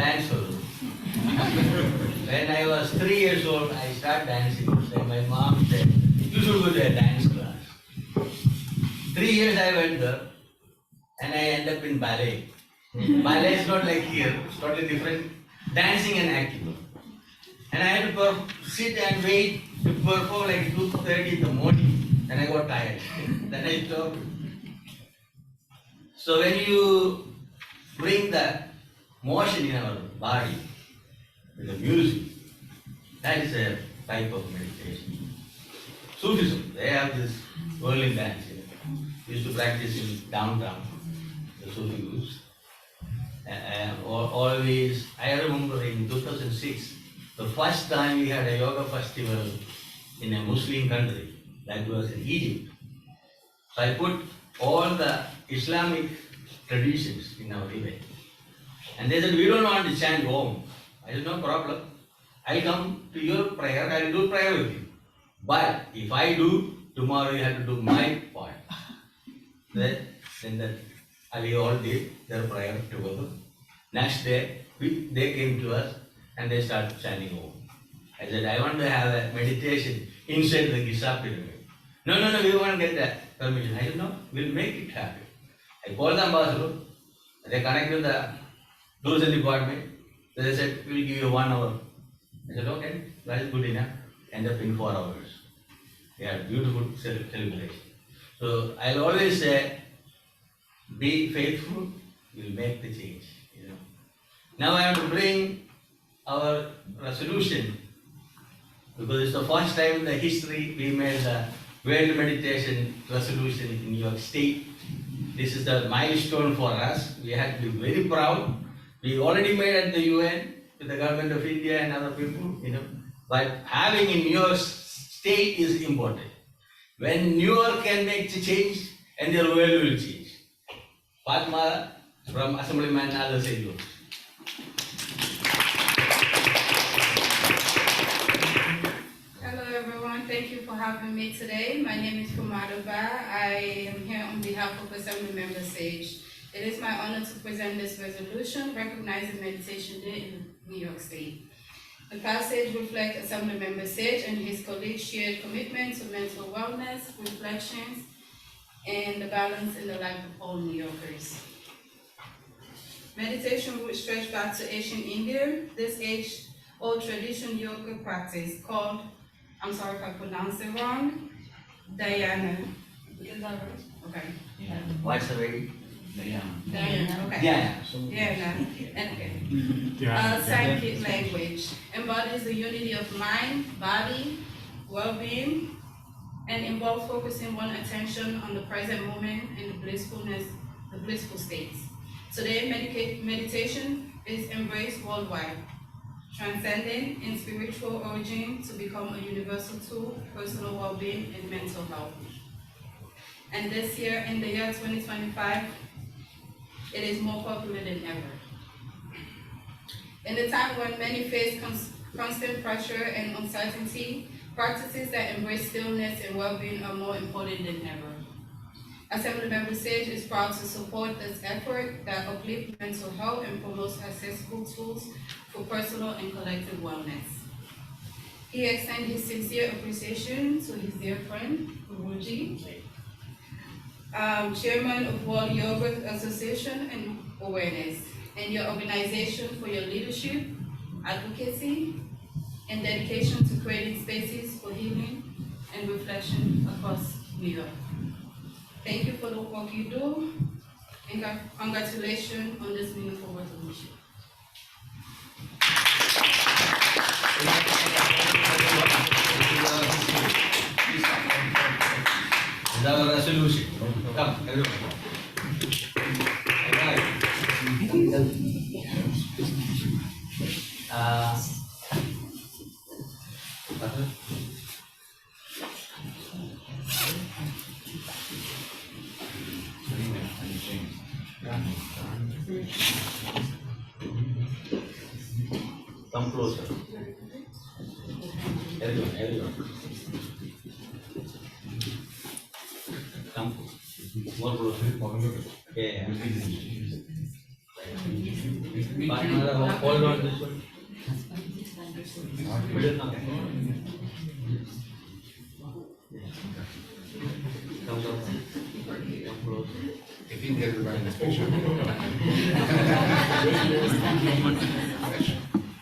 dance also. When I was 3 years old, I started dancing. So my mom said, you should go to a dance class. 3 years I went there and I ended up in ballet. Ballet is not like here, it's totally different. Dancing and acting. And I had to sit and wait to perform like 2:30 in the morning. Then I got tired. Then I stopped. So when you bring the motion in our body with the music, that is a type of meditation. Sufism, they have this whirling dance. We used to practice in downtown, the Sufi groups. Always, I remember in 2006, the first time we had a yoga festival in a Muslim country, that was in Egypt. So I put all the Islamic traditions in our event. And they said, we don't want to chant Om. I said, no problem. I'll come to your prayer, I'll do prayer with you. But if I do, tomorrow you have to do my part. Then we all did their prayer together. Next day, they came to us and they started chanting Om. I said, I want to have a meditation inside the Giza pyramid. No, we won't get that permission. I said, no, we'll make it happen. I called the ambassador, they connected the tourism department. They said, we'll give you 1 hour. I said, okay, that is good enough. End up in 4 hours. They had beautiful celebration. So I'll always say, be faithful, you'll make the change. Now I have to bring our resolution, because it's the first time in the history we made the World Meditation Resolution in New York State. This is the milestone for us. We have to be very proud. We already made at the UN with the government of India and other people, but having in your state is important. When New York can make the change, and their world will change. Fatma from Assemblyman Nada Seydoux. Hello everyone, thank you for having me today. My name is Kumada Ba. I am here on behalf of Assemblymember Sage. It is my honor to present this resolution recognizing Meditation Day in New York State. The passage reflects Assemblymember Sage and his colleagues' shared commitment to mental wellness, reflections, and the balance in the life of all New Yorkers. Meditation would stretch back to ancient India. This age-old tradition yoga practice called, I'm sorry if I pronounce it wrong, Dhyana. Is that right? Okay. Yeah. What's the way? Dhyana, okay. Yeah. Dhyana, okay. Sanskrit language embodies the unity of mind, body, well-being, and involves focusing one's attention on the present moment and the blissful states. Today, meditation is embraced worldwide, transcending in spiritual origin to become a universal tool for personal well-being and mental health. And this year, in the year 2025, it is more popular than ever. In a time when many face constant pressure and uncertainty, practices that embrace stillness and well-being are more important than ever. Assemblymember Sage is proud to support this effort that uplifts mental health and promotes accessible tools for personal and collective wellness. He extends his sincere appreciation to his dear friend, Guruji, Chairman of World Yoga Association and Awareness, and your organization for your leadership, advocacy, and dedication to creating spaces for healing and reflection across New York. Thank you for the work you do, and congratulations on this meaningful resolution. This is our resolution. Come, everyone. Come closer. Everyone. Come more closer. Yeah. Partner, hold on this one. Middle now. Come close. Come close. If you can get everybody in this picture.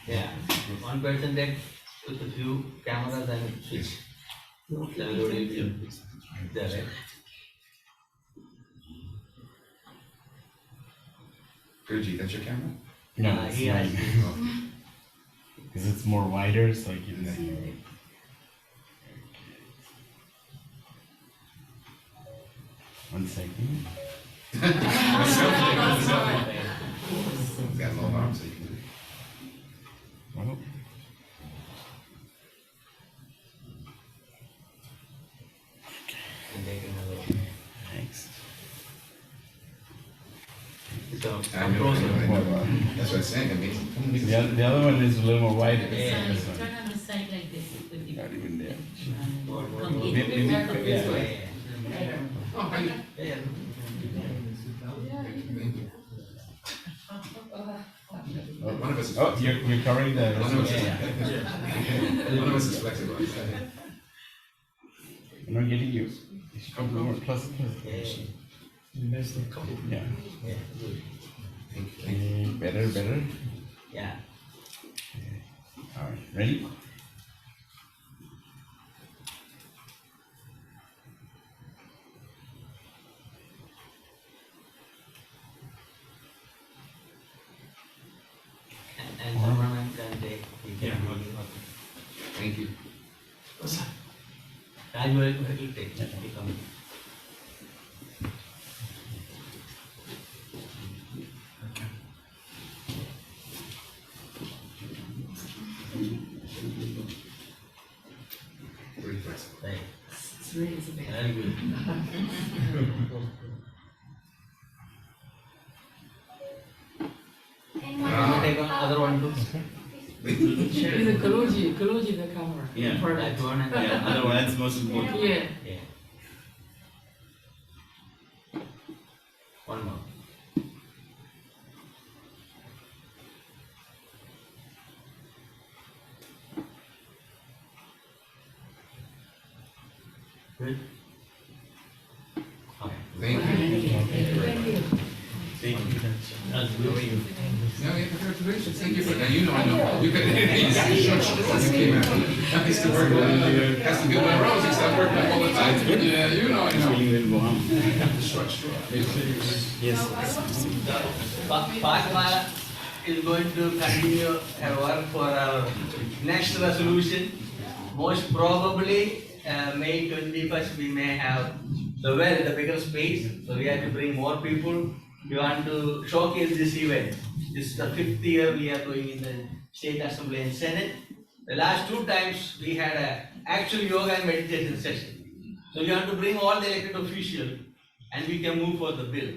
Yeah. One person take with a few cameras and switch. There, right? Gurji, that's your camera? No, it's He not. has. Because it's more wider, so I can see. One second. He's got long arms, so you can do it. Well, And take another. thanks. So, I come know, closer. I know. That's what I'm saying, I mean, The other one is a little more wider. Yeah. This one. Turn on the side like this. With the, Not even there. More. Come in. Maybe- Turn maybe- this yeah. way. Oh, how you? Yeah. One of us is Oh, flexible. you're covering the. One of us Yeah. One of us is flexible. I'm not getting you. Come over, plus. Yeah. Yeah. Yeah. Good. Okay, better. Yeah. All right, ready? And someone can take. Thank you. Raj will take. He come. Very flexible. Right. It's really big. Very good. You take another one too. It's a Kaloji the camera. Yeah. That one and the Yeah, other one. that's most important. Yeah. Yeah. One more. Good. Okay. Thank you. That's good. No, yeah, congratulations. Thank you for that. You know, I know. You could, you came out. I used to work with, has to be one rose. I used to work with all the time. Yeah, you know, I know. Short straw. Yes. Fatma is going to continue her work for our next resolution. Most probably, May 21st, we may have the bigger space, so we have to bring more people. We want to showcase this event. This is the 5th year we are doing in the State Assembly and Senate. The last 2 times we had a actual yoga and meditation session. So we want to bring all the elected officials and we can move for the bill.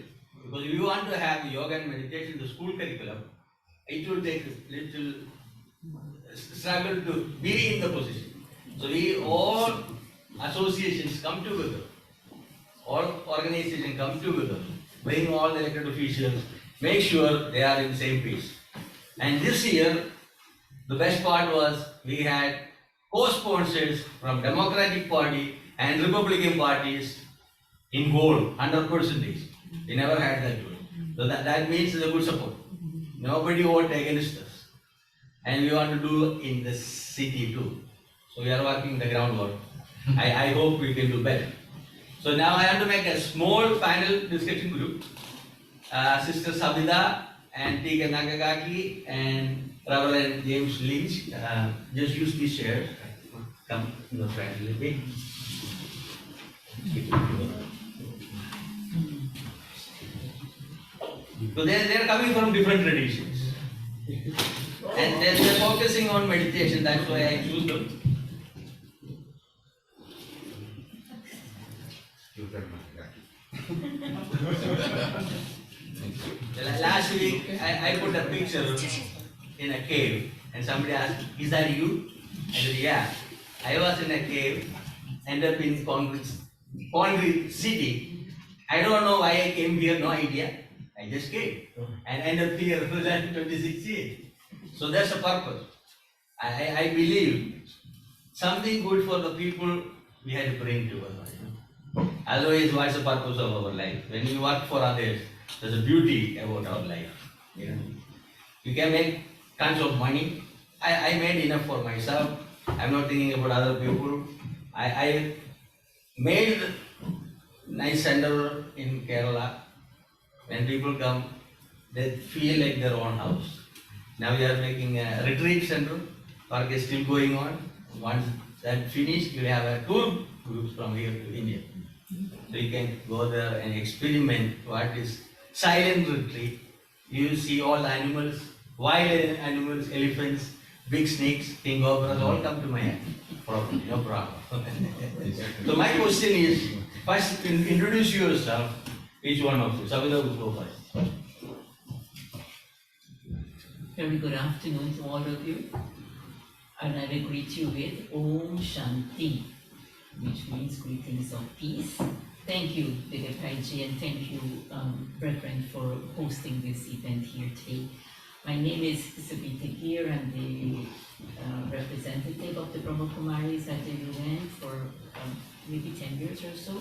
Because if you want to have yoga and meditation in the school curriculum, it will take a little struggle to be in the position. So we all associations come together, all organizations come together, bring all the elected officials, make sure they are in the same page. And this year, the best part was we had co-sponsors from Democratic Party and Republican parties in gold, 100%. We never had that gold. So that means it's a good support. Nobody voted against us. And we want to do in the city too. So we are working the groundwork. I hope we can do better. So now I want to make a small panel discussion group. Sister Sabida and Tika Nagagaki and Reverend James Lynch. Just use these chairs. Come in the front a little bit. So they are coming from different traditions. And they're focusing on meditation, that's why I choose them. Last week, I put a picture in a cave and somebody asked, is that you? I said, yeah. I was in a cave, ended up in concrete city. I don't know why I came here, no idea. I just came. and end up here in 2016. So that's the purpose. I believe something good for the people we had to bring to us. Otherwise, what's the purpose of our life? When we work for others, there's a beauty about our life. You can make tons of money. I made enough for myself. I'm not thinking about other people. I made nice center in Kerala. When people come, they feel like their own house. Now we are making a retreat center. Work is still going on. Once that finished, you have a tour groups from here to India. So you can go there and experiment what is silent retreat. You see all the animals, wild animals, elephants, big snakes, king cobras, all come to my hand. Problem, no problem. So my question is, first introduce yourself, each one of you. Sabina will go first. Very good afternoon to all of you. And I will greet you with Om Shanti, which means greetings of peace. Thank you, Dilip Bhaiji, and thank you, Reverend, for hosting this event here today. My name is Sabita Gir. I'm the representative of the Brahma Kumaris at the UN for maybe 10 years or so.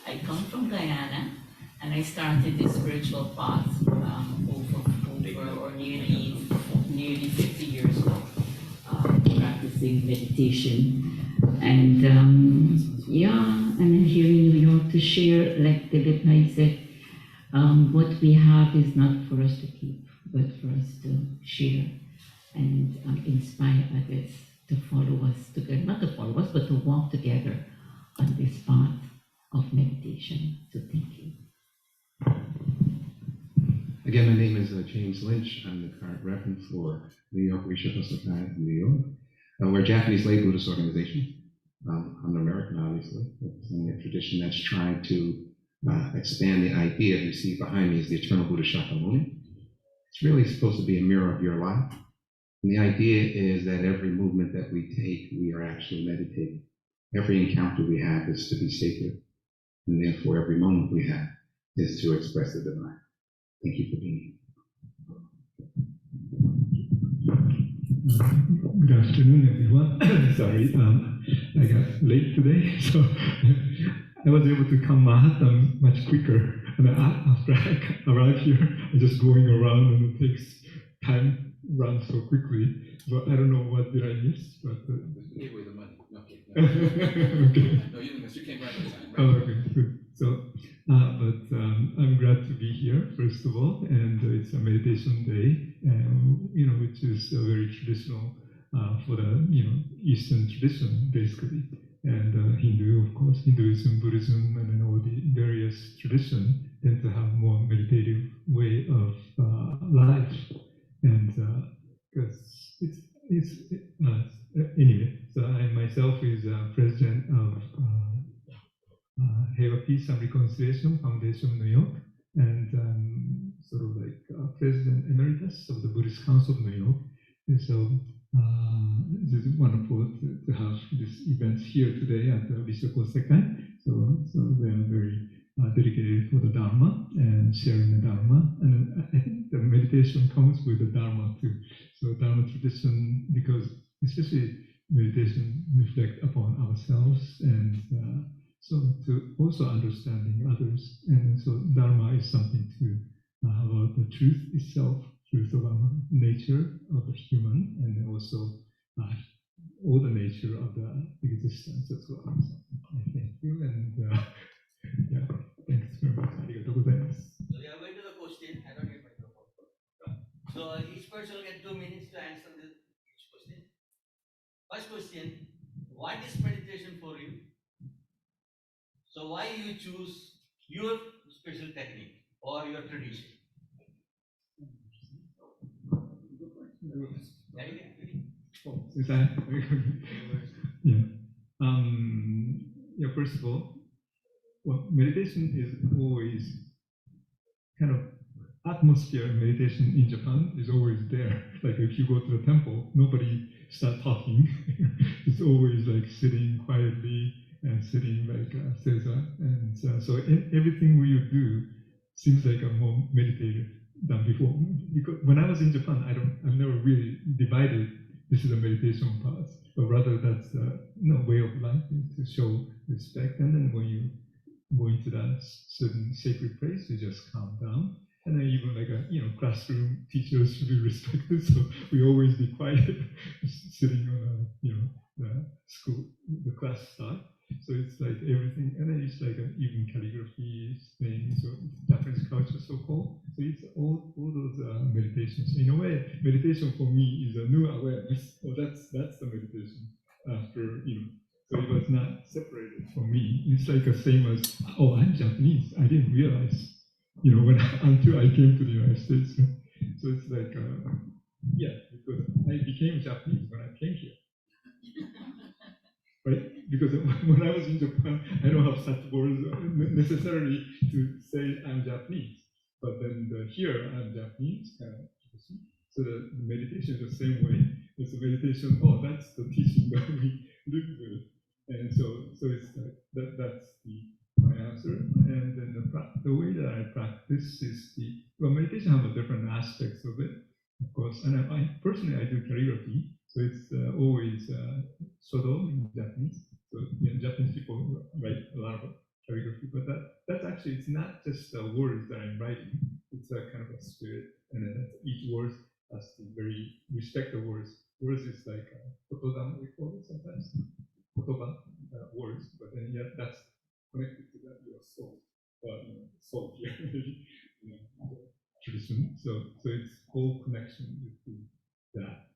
I come from Guyana, and I started this spiritual path over nearly 50 years ago, practicing meditation. And I'm here in New York to share, like Dilip Bhai said, what we have is not for us to keep, but for us to share and inspire others to follow us together, not to follow us, but to walk together on this path of meditation. So thank you. Again, my name is James Lynch. I'm the current reverend for New York Rishabha Sakai in New York. We're a Japanese lay Buddhist organization. I'm an American, obviously, representing a tradition that's trying to expand the idea you see behind me is the eternal Buddha Shakyamuni. It's really supposed to be a mirror of your life. And the idea is that every movement that we take, we are actually meditating. Every encounter we have is to be sacred. And therefore, every moment we have is to express the divine. Thank you for being here. Good afternoon, everyone. Sorry, I got late today, so I was able to come Manhattan much quicker. And after I arrived here, I'm just going around, and it takes time runs so quickly. So I don't know what did I miss, but You gave away the money. No, okay. okay. No, you didn't miss. You came right on time. Right? Oh, okay, good. So, I'm glad to be here, first of all, and it's a meditation day, which is very traditional for the, Eastern tradition, basically. And Hindu, of course, Hinduism, Buddhism, and then all the various traditions tend to have more meditative way of life. And because anyway, so I myself is president of Heiwa Peace and Reconciliation Foundation of New York, and sort of like President Emeritus of the Buddhist Council of New York. And so this is wonderful to have this event here today at the Rishabha Sakai. So they are very dedicated for the Dharma and sharing the Dharma. And I think the meditation comes with the Dharma too. So Dharma tradition, because especially meditation reflect upon ourselves, and so to also understanding others. And so Dharma is something to about the truth itself, truth of our nature of the human, and also all the nature of the existence as well. So I thank you, and yeah, thanks very much. Arigatou gozaimasu. So we are going to the question. I don't get microphone. So each person will get 2 minutes to answer each question. First question: what is meditation for you? So why you choose your special technique or your tradition? Oh, is that? Yeah. First of all, well, meditation is always kind of atmosphere in meditation in Japan is always there. Like if you go to the temple, nobody start talking. It's always like sitting quietly and sitting like seiza. And so everything we do seems like a more meditative done before. Because when I was in Japan, I've never really divided this is a meditation part, but rather that's the way of life to show respect. And then when you go into that certain sacred place, you just calm down. And then even like classroom teachers should be respected, so we always be quiet, sitting on the class start. So it's like everything, and then it's like even calligraphy thing. So Japanese culture so called. So it's all those meditations. In a way, meditation for me is a new awareness. Oh, that's the meditation. After so it was not separated from me. It's like the same as I'm Japanese. I didn't realize until I came to the United States. So it's like because I became Japanese when I came here. Right? Because when I was in Japan, I don't have such words necessarily to say I'm Japanese. But then here I'm Japanese. So the meditation is the same way. It's a meditation. Oh, that's the teaching that we live with, and so it's that's my answer. And then the way that I practice is meditation has different aspects of it, of course. And I personally do calligraphy. So it's always sodo in Japanese. So Japanese people write a lot of calligraphy, but that's actually, it's not just the words that I'm writing. It's a kind of a spirit, and then each word has to very respect the words. Words is like kotodan, we call it sometimes. Kotoba, words, but then that's connected to that your soul, soul here, tradition. So it's whole connection with that.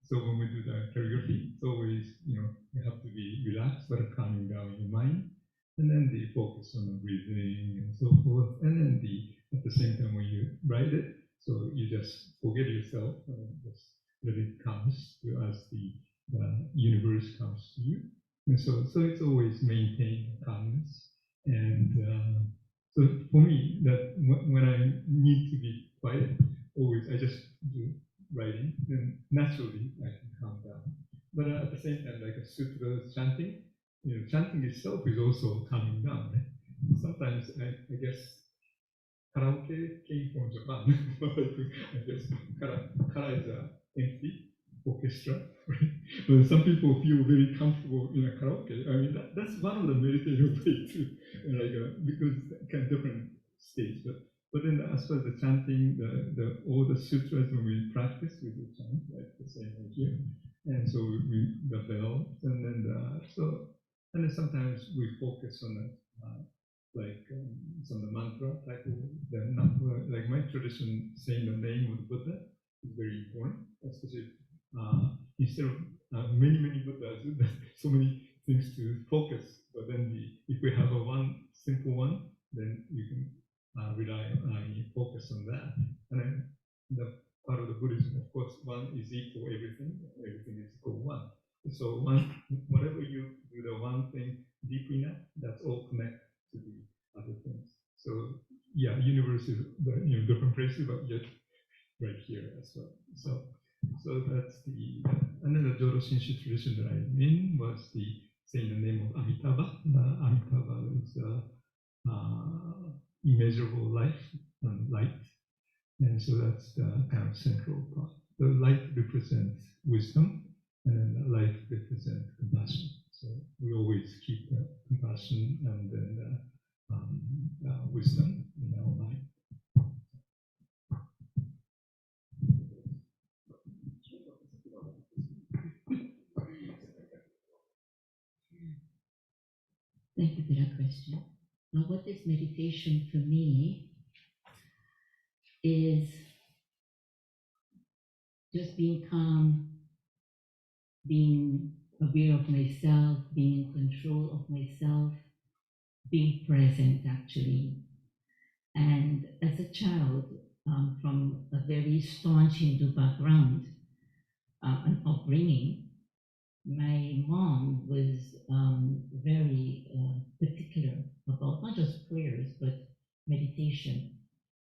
So when we do the calligraphy, it's always, you have to be relaxed, but calming down your mind. And then the focus on the breathing and so forth. And then at the same time when you write it, so you just forget yourself, just let it comes to as the universe comes to you. And so it's always maintain calmness. And so for me, that when I need to be quiet, always I just do writing, then naturally I can calm down. But at the same time, like a sutra chanting, chanting itself is also calming down. Right? Sometimes I guess karaoke came from Japan. I guess kara is an empty orchestra, right? But some people feel very comfortable in a karaoke. I mean, that's one of the meditative ways too, because kind of different stage. But then as far as the chanting, all the sutras when we practice, we do chant like the same way here. And so the bell, and then sometimes we focus on some of the mantra type of like my tradition, saying the name of the Buddha is very important, especially instead of many Buddhas, there's so many things to focus. But then if we have one simple one, then you can rely on focus on that. And then the part of the Buddhism, of course, one is equal everything is equal one. So whatever you do, the one thing deep enough, that's all connected to the other things. So universe is different places, but yet right here as well. So that's and then the Jodo Shinshu tradition that I'm in was saying the name of Amitabha. Amitabha is immeasurable life and light. And so that's the kind of central part. The light represents wisdom, and then the light represents compassion. So we always keep the compassion and then wisdom in our mind. Thank you for that question. Now, what is meditation for me is just being calm, being aware of myself, being in control of myself, being present actually. And as a child, from a very staunch Hindu background, an upbringing, my mom was very particular about not just prayers, but meditation.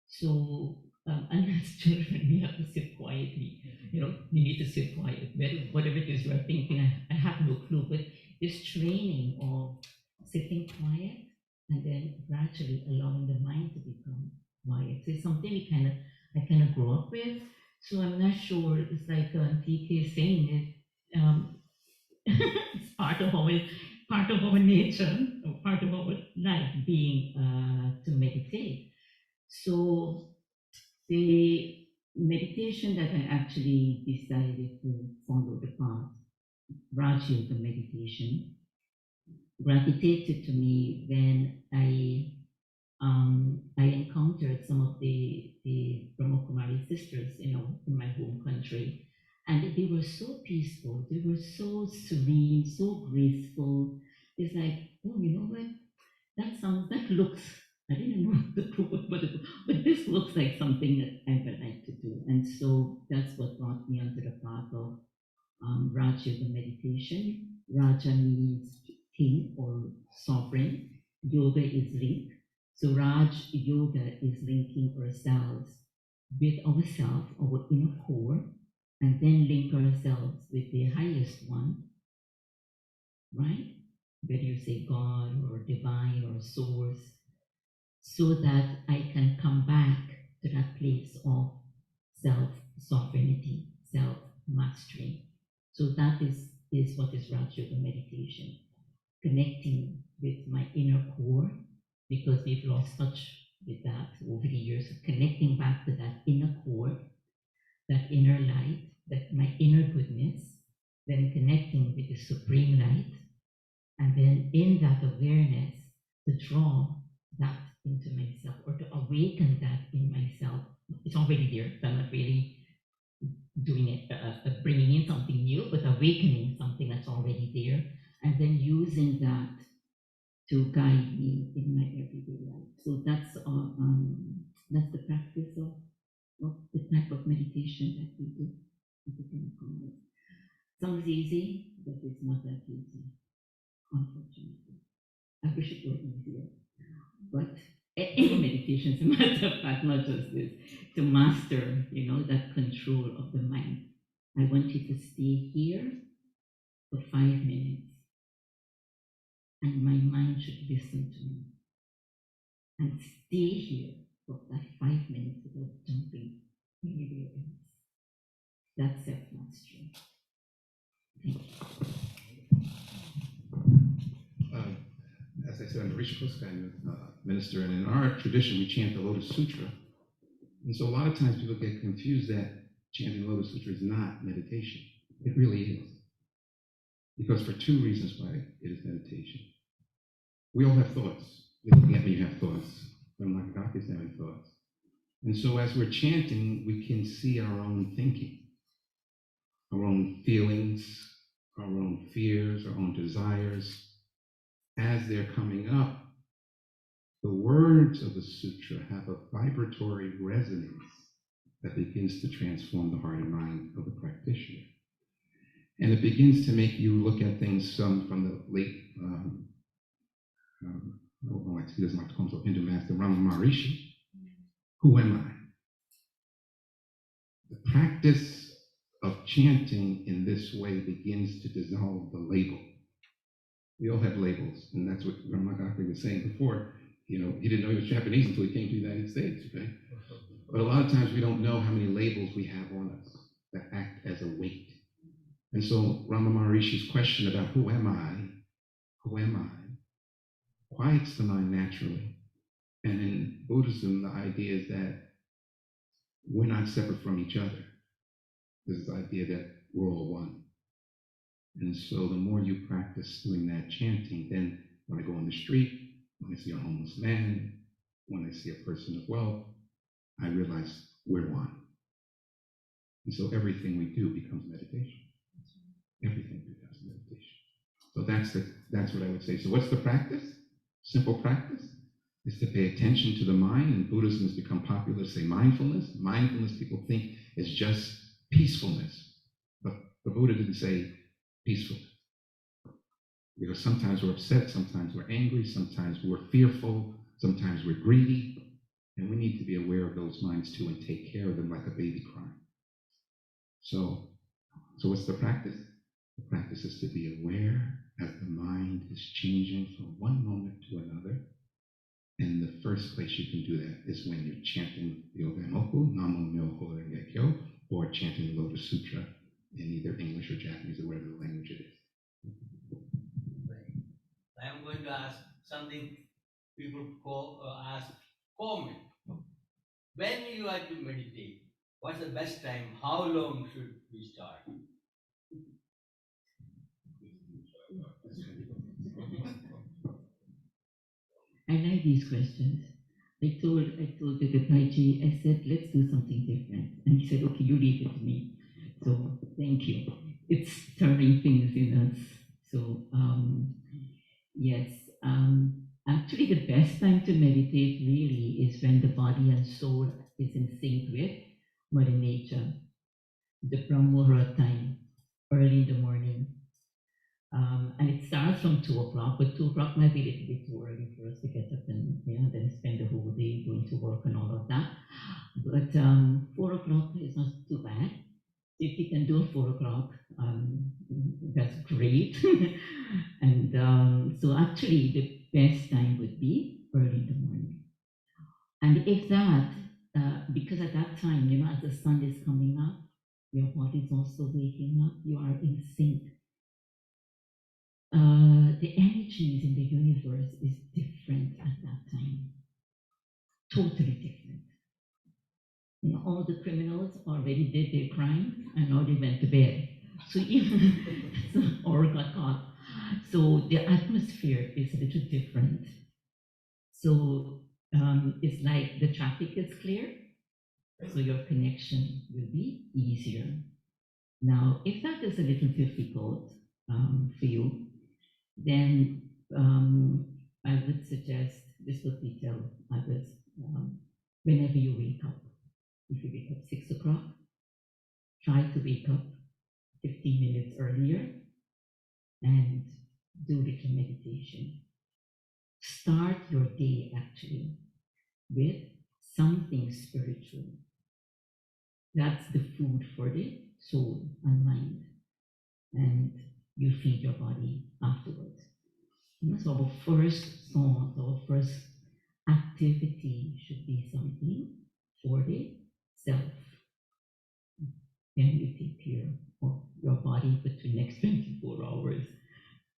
So, and as children, we have to sit quietly. You need to sit quiet. Whatever it is you are thinking, I have no clue, but this training of sitting quiet and then gradually allowing the mind to become quiet. So it's something I kind of grew up with. So I'm not sure. It's like TK is saying it. It's part of our nature, or part of our life being to meditate. So the meditation that I actually decided to follow the path, Raj Yoga meditation, gravitated to me when I encountered some of the Brahma Kumari sisters, in my home country, and they were so peaceful, they were so serene, so graceful. It's like, oh, you know what? That looks, I didn't know the proof, but this looks like something that I would like to do. And so that's what brought me onto the path of Raj Yoga meditation. Raja means king or sovereign. Yoga is link. So Raj Yoga is linking ourselves with ourselves, our inner core, and then link ourselves with the highest one, right? Whether you say God or divine or source, so that I can come back to that place of self-sovereignty, self-mastery. So that is what is Raj Yoga meditation, connecting with my inner core, because we've lost touch with that over the years, of connecting back to that inner core, that inner light, that my inner goodness, then connecting with the supreme light, and then in that awareness to draw that into myself, or to awaken that in myself. It's already there, so I'm not really doing it, bringing in something new, but awakening something that's already there, and then using that to guide me in my everyday life. So that's the practice of the type of meditation that we do. Sounds easy, but it's not that easy, unfortunately. I wish it were easier, but any meditation, as a matter of fact, not just this, to master, that control of the mind. I want you to stay here for 5 minutes, and my mind should listen to me, and stay here for that 5 minutes without jumping anywhere else. That's self-mastery. Thank you. As I said, I'm a Rishikoska minister, and in our tradition, we chant the Lotus Sutra. And so a lot of times people get confused that chanting the Lotus Sutra is not meditation. It really is. Because for 2 reasons why it is meditation. We all have thoughts. You're looking at me, you have thoughts. I'm like, God is having thoughts. And so as we're chanting, we can see our own thinking, our own feelings, our own fears, our own desires. As they're coming up, the words of the sutra have a vibratory resonance that begins to transform the heart and mind of the practitioner. And it begins to make you look at things from the late, he doesn't like to call himself Hindu master, Ramana Maharishi. Who am I? The practice of chanting in this way begins to dissolve the label. We all have labels, and that's what Ramana was saying before. He didn't know he was Japanese until he came to the United States, okay? But a lot of times we don't know how many labels we have on us that act as a weight. And so Ramana Maharishi's question about who am I, quiets the mind naturally. And in Buddhism, the idea is that we're not separate from each other. There's the idea that we're all one. And so the more you practice doing that chanting, then when I go on the street, when I see a homeless man, when I see a person of wealth, I realize we're one. And so everything we do becomes meditation. Everything becomes meditation. So that's what I would say. So what's the practice? Simple practice is to pay attention to the mind. And Buddhism has become popular to say mindfulness. Mindfulness, people think, is just peacefulness. But the Buddha didn't say peacefulness. Because sometimes we're upset, sometimes we're angry, sometimes we're fearful, sometimes we're greedy. And we need to be aware of those minds too and take care of them like a baby crying. So what's the practice? The practice is to be aware as the mind is changing from one moment to another. And the first place you can do that is when you're chanting the Ogamoku, Namo Myoho Renge Kyo, or chanting the Lotus Sutra in either English or Japanese or whatever the language it is. I am going to ask something people ask common. When you are to meditate, what's the best time? How long should we start? I like these questions. I told the Gataiji, I said, let's do something different. And he said, okay, you leave it to me. So thank you. It's stirring things in us. So yes, actually the best time to meditate really is when the body and soul is in sync with Mother Nature. The Brahmuhura time, early in the morning. And it starts from 2 o'clock, but 2 o'clock might be a little bit too early for us to get up and then spend the whole day going to work and all of that. But 4 o'clock is not too bad. If you can do 4 o'clock, that's great. And so actually the best time would be early in the morning. And if that, because at that time, as the sun is coming up, your body is also waking up, you are in sync. The energies in the universe is different at that time. Totally different. All the criminals already did their crime and now they went to bed. So even or got caught. So the atmosphere is a little different. So it's like the traffic is clear, so your connection will be easier. Now, if that is a little difficult for you, then I would suggest, this would be tell others, whenever you wake up, if you wake up 6 o'clock, try to wake up 15 minutes earlier and do little meditation. Start your day actually with something spiritual. That's the food for the soul and mind. And you feed your body afterwards. So our first thought, our first activity should be something for the self. Then you take care of your body for the next 24 hours.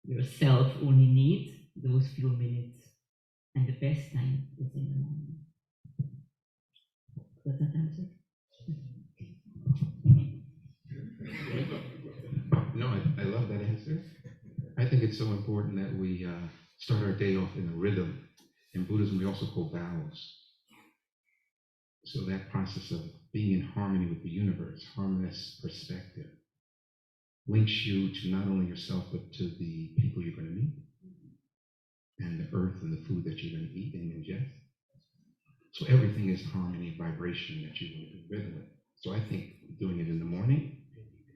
Yourself only needs those few minutes. And the best time is in the morning. Does that answer? No, I love that answer. I think it's so important that we start our day off in a rhythm. In Buddhism, we also call vows. So that process of being in harmony with the universe, harmonious perspective, links you to not only yourself, but to the people you're going to meet, and the earth and the food that you're going to eat and ingest. So everything is harmony, vibration that you want to be rhythm with. So I think doing it in the morning,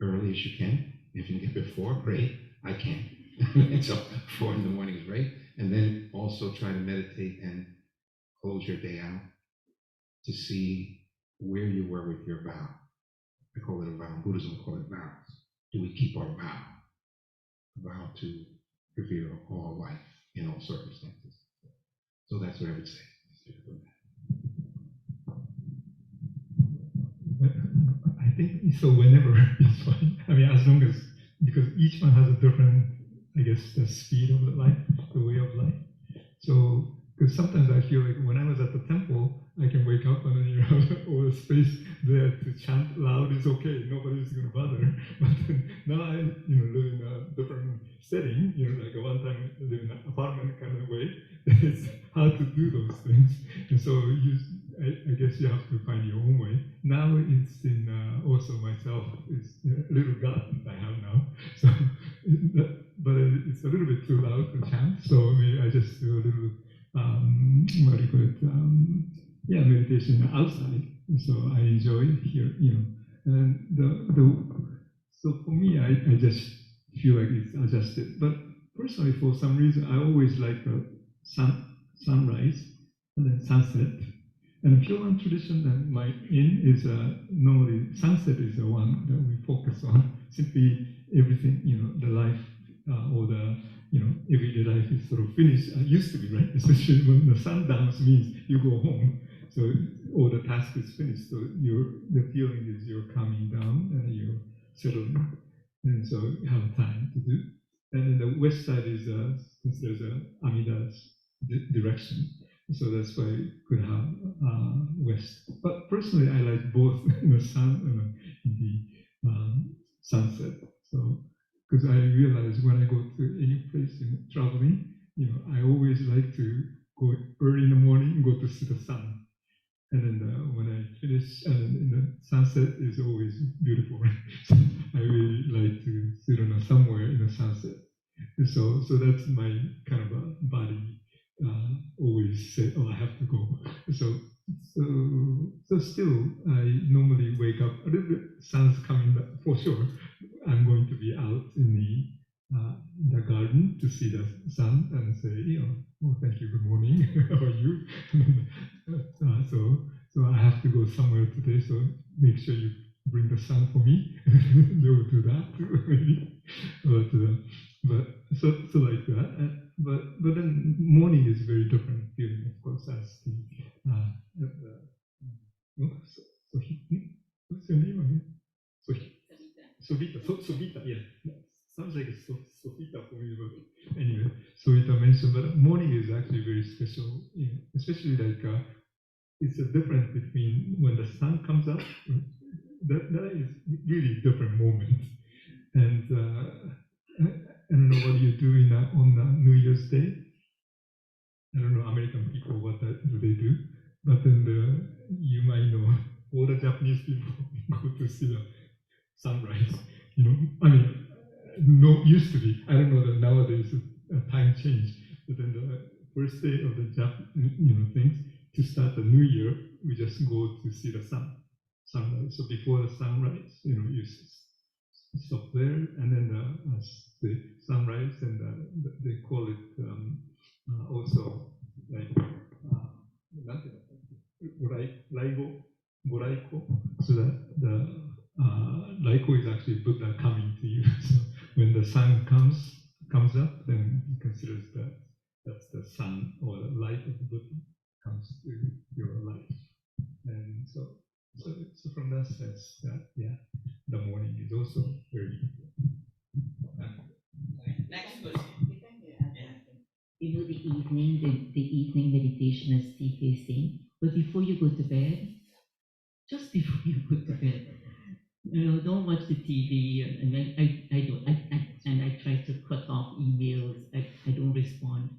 early as you can. If you can get before, great. I can't. So 4 in the morning is great. And then also try to meditate and close your day out to see where you were with your vow. I call it a vow. In Buddhism, we call it vows. Do we keep our vow? A vow to revere all life in all circumstances. So that's what I would say. I think so. Whenever is fine. I mean, as long as, because each one has a different, I guess, the speed of the life, the way of life. So, because sometimes I feel like when I was at the temple, I can wake up and then you have all the space there to chant loud is okay. Nobody's going to bother. But then now I, live in a different setting. Like one time I live in an apartment kind of way. It's hard to do those things, and so I guess you have to find your own way. Now it's in also myself. It's a little garden I have now. So, but it's a little bit too loud to chant. So maybe I just do a little what do you call it? Meditation outside. And so I enjoy it here. And so for me, I just feel like it's adjusted. But personally, for some reason, I always like the sunrise and then sunset. And the Pure Land tradition that my in is normally sunset is the one that we focus on. Simply everything, the life all the everyday life is sort of finished. Used to be, right? Especially when the sun downs means you go home. So all the task is finished. So the feeling is you're calming down and you're settling, and so you have time to do. And then the west side is since there's a Amida's direction, so that's why you could have west. But personally, I like both in the sun and the sunset. So because I realize when I go to any place in traveling, I always like to go early in the morning and go to see the sun. And then when I finish, and then the sunset is always beautiful. So I really like to sit on somewhere in the sunset. And so that's my kind of a body always say, oh, I have to go. So still, I normally wake up a little bit, sun's coming up for sure. I'm going to be out in the garden to see the sun and say, oh, thank you, good morning, how are you? So I have to go somewhere today, so make sure you bring the sun for me. They will do that too, maybe. But so like that. But then morning is very different feeling, of course, as what's your name again? Sovita, yeah. Sounds like it's Sovita for me, but anyway, Sovita mentioned, but morning is actually very special, especially like it's a difference between when the sun comes up, that is really different moment. And I don't know what you do on New Year's Day. I don't know American people what do they do, but then you might know all the Japanese people go to see the sunrise. I mean, no, used to be. I don't know that nowadays time changed. But then the first day of the things to start the new year, we just go to see the sunrise. So before the sunrise, you stop there, and then the sunrise, and they call it also like Goraiko. So that the Raiko is actually Buddha coming to you. So when the sun comes up, then he considers that's the sun or the light of the Buddha comes to your life. And so from that sense, the morning is also very important. Next question. The evening meditation, as Steve is saying, but before you go to bed, just before you go to bed, don't watch the TV, and I try to cut off emails. I don't respond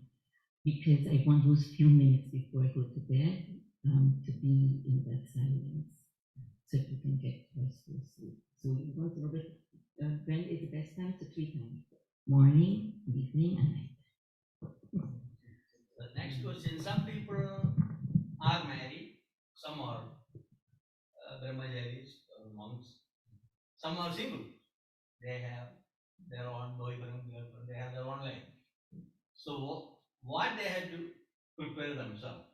because I want those few minutes before I go to bed to be in that silence, so you can get restful sleep. So you want to know when is the best time? So 3 times: morning, evening, and night. The next question: some people are married, some are brahmacharis or monks. Some are single. They have their own boyfriend, girlfriend, they have their own life. So what they have to prepare themselves?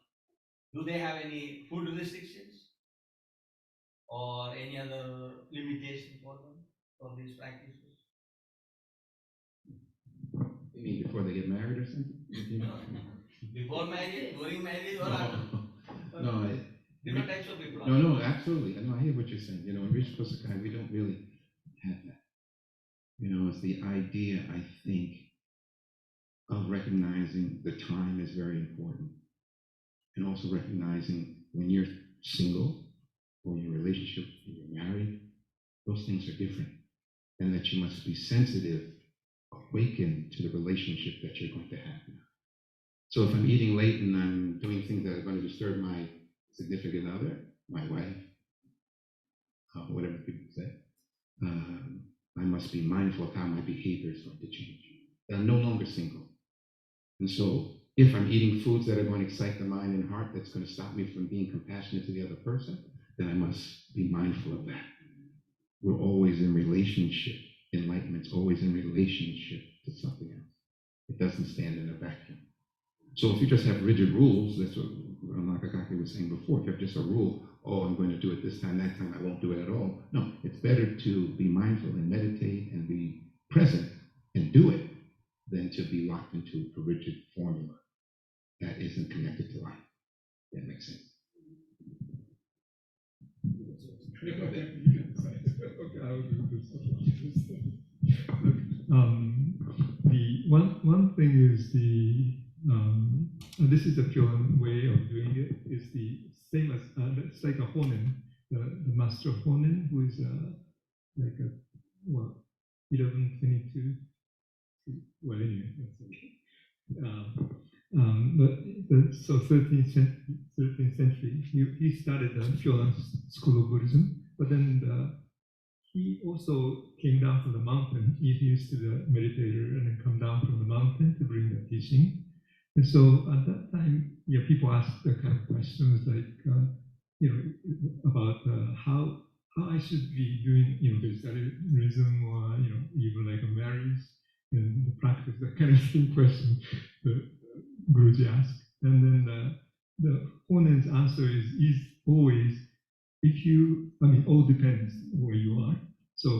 Do they have any food restrictions or any other limitation for them for these practices? You mean before they get married or something? Before marriage, during marriage, or after? No, Different types of people. No, absolutely. No, I hear what you're saying. In Rishika Sakai, we don't really have that. It's the idea, I think, of recognizing the time is very important. And also recognizing when you're single or in your relationship, when you're married, those things are different. And that you must be sensitive, awakened to the relationship that you're going to have now. So if I'm eating late and I'm doing things that are going to disturb my significant other, my wife, whatever people say, I must be mindful of how my behavior is going to change. That I'm no longer single. And so if I'm eating foods that are going to excite the mind and heart, that's going to stop me from being compassionate to the other person, then I must be mindful of that. We're always in relationship. Enlightenment's always in relationship to something else. It doesn't stand in a vacuum. So if you just have rigid rules, that's what Nakagaki was saying before, if you have just a rule, I'm going to do it this time, that time I won't do it at all. No, it's better to be mindful and meditate and be present and do it locked into a rigid formula that isn't connected to life. That makes sense. Okay, I will do this. The one thing is and this is a pure way of doing it, is the same as, it's like a Honen, the master of Honen, who is like a, 1122, well, anyway, that's okay. So 13th century, he started the Pure school of Buddhism, but then he also came down from the mountain. He used to be a meditator and then come down from the mountain to bring the teaching. And so at that time, people asked the kind of questions like, about how I should be doing, vegetarianism or, even like a marriage and the practice, that kind of thing question the Guruji asked. And then the Honen's answer is always, all depends where you are. So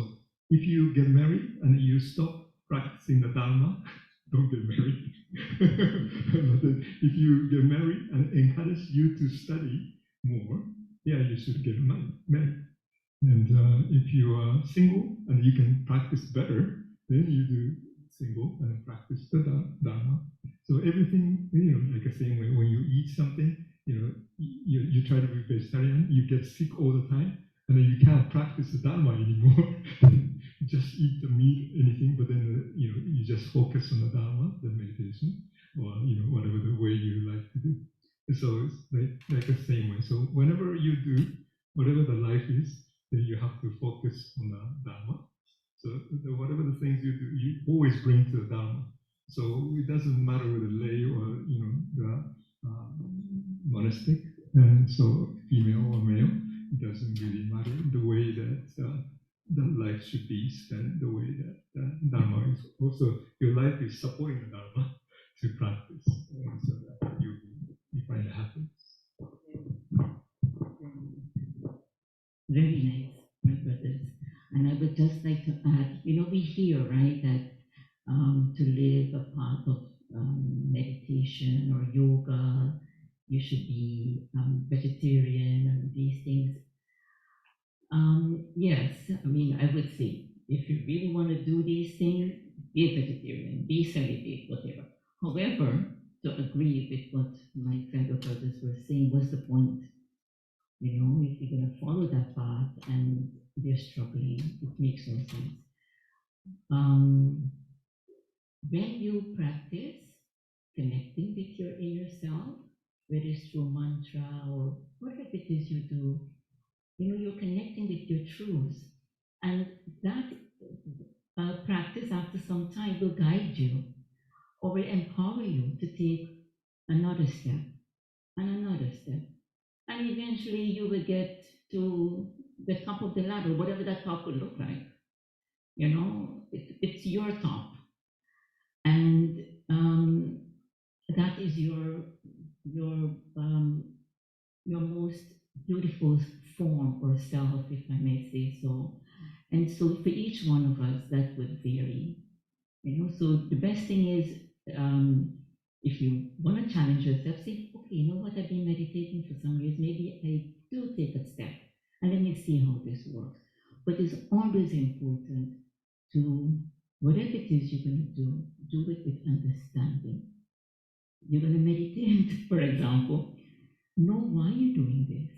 if you get married and you stop practicing the Dharma, don't get married. But then if you get married and encourage you to study more, you should get married. And if you are single and you can practice better, then you do single and practice the Dharma. So everything, like the same way, when you eat something, you try to be vegetarian, you get sick all the time, and then you can't practice the Dharma anymore. You just eat the meat, anything, but then, you just focus on the Dharma, the meditation, or, whatever the way you like to do. And so it's like the same way. So whenever you do, whatever the life is, then you have to focus on the Dharma. So whatever the things you do, you always bring to the Dharma. So it doesn't matter whether lay or, the monastic, and so female or male, it doesn't really matter. The way that the life should be spent, the way that Dharma is also, your life is supporting the Dharma to practice, and so that you find happiness. Very nice, my brothers. And I would just like to add, we hear, right, that to live a path of meditation or yoga, you should be vegetarian and these things. Yes, I would say, if you really want to do these things, be a vegetarian, be celibate, whatever. However, to agree with what my fellow brothers were saying, what's the point? If you're going to follow that path and they're struggling, it makes no sense. When you practice connecting with your inner self, whether it's through mantra or whatever it is you do, you're connecting with your truths. And that practice after some time will guide you or will empower you to take another step and another step. And eventually you will get to the top of the ladder, whatever that top will look like. It's your top. And that is your most beautiful form or self, if I may say so. And so for each one of us, that would vary. So the best thing is, if you want to challenge yourself, say, okay, you know what, I've been meditating for some years, maybe I do take a step, and let me see how this works. But it's always important to, whatever it is you're going to do it with understanding. You're going to meditate, for example, know why you're doing this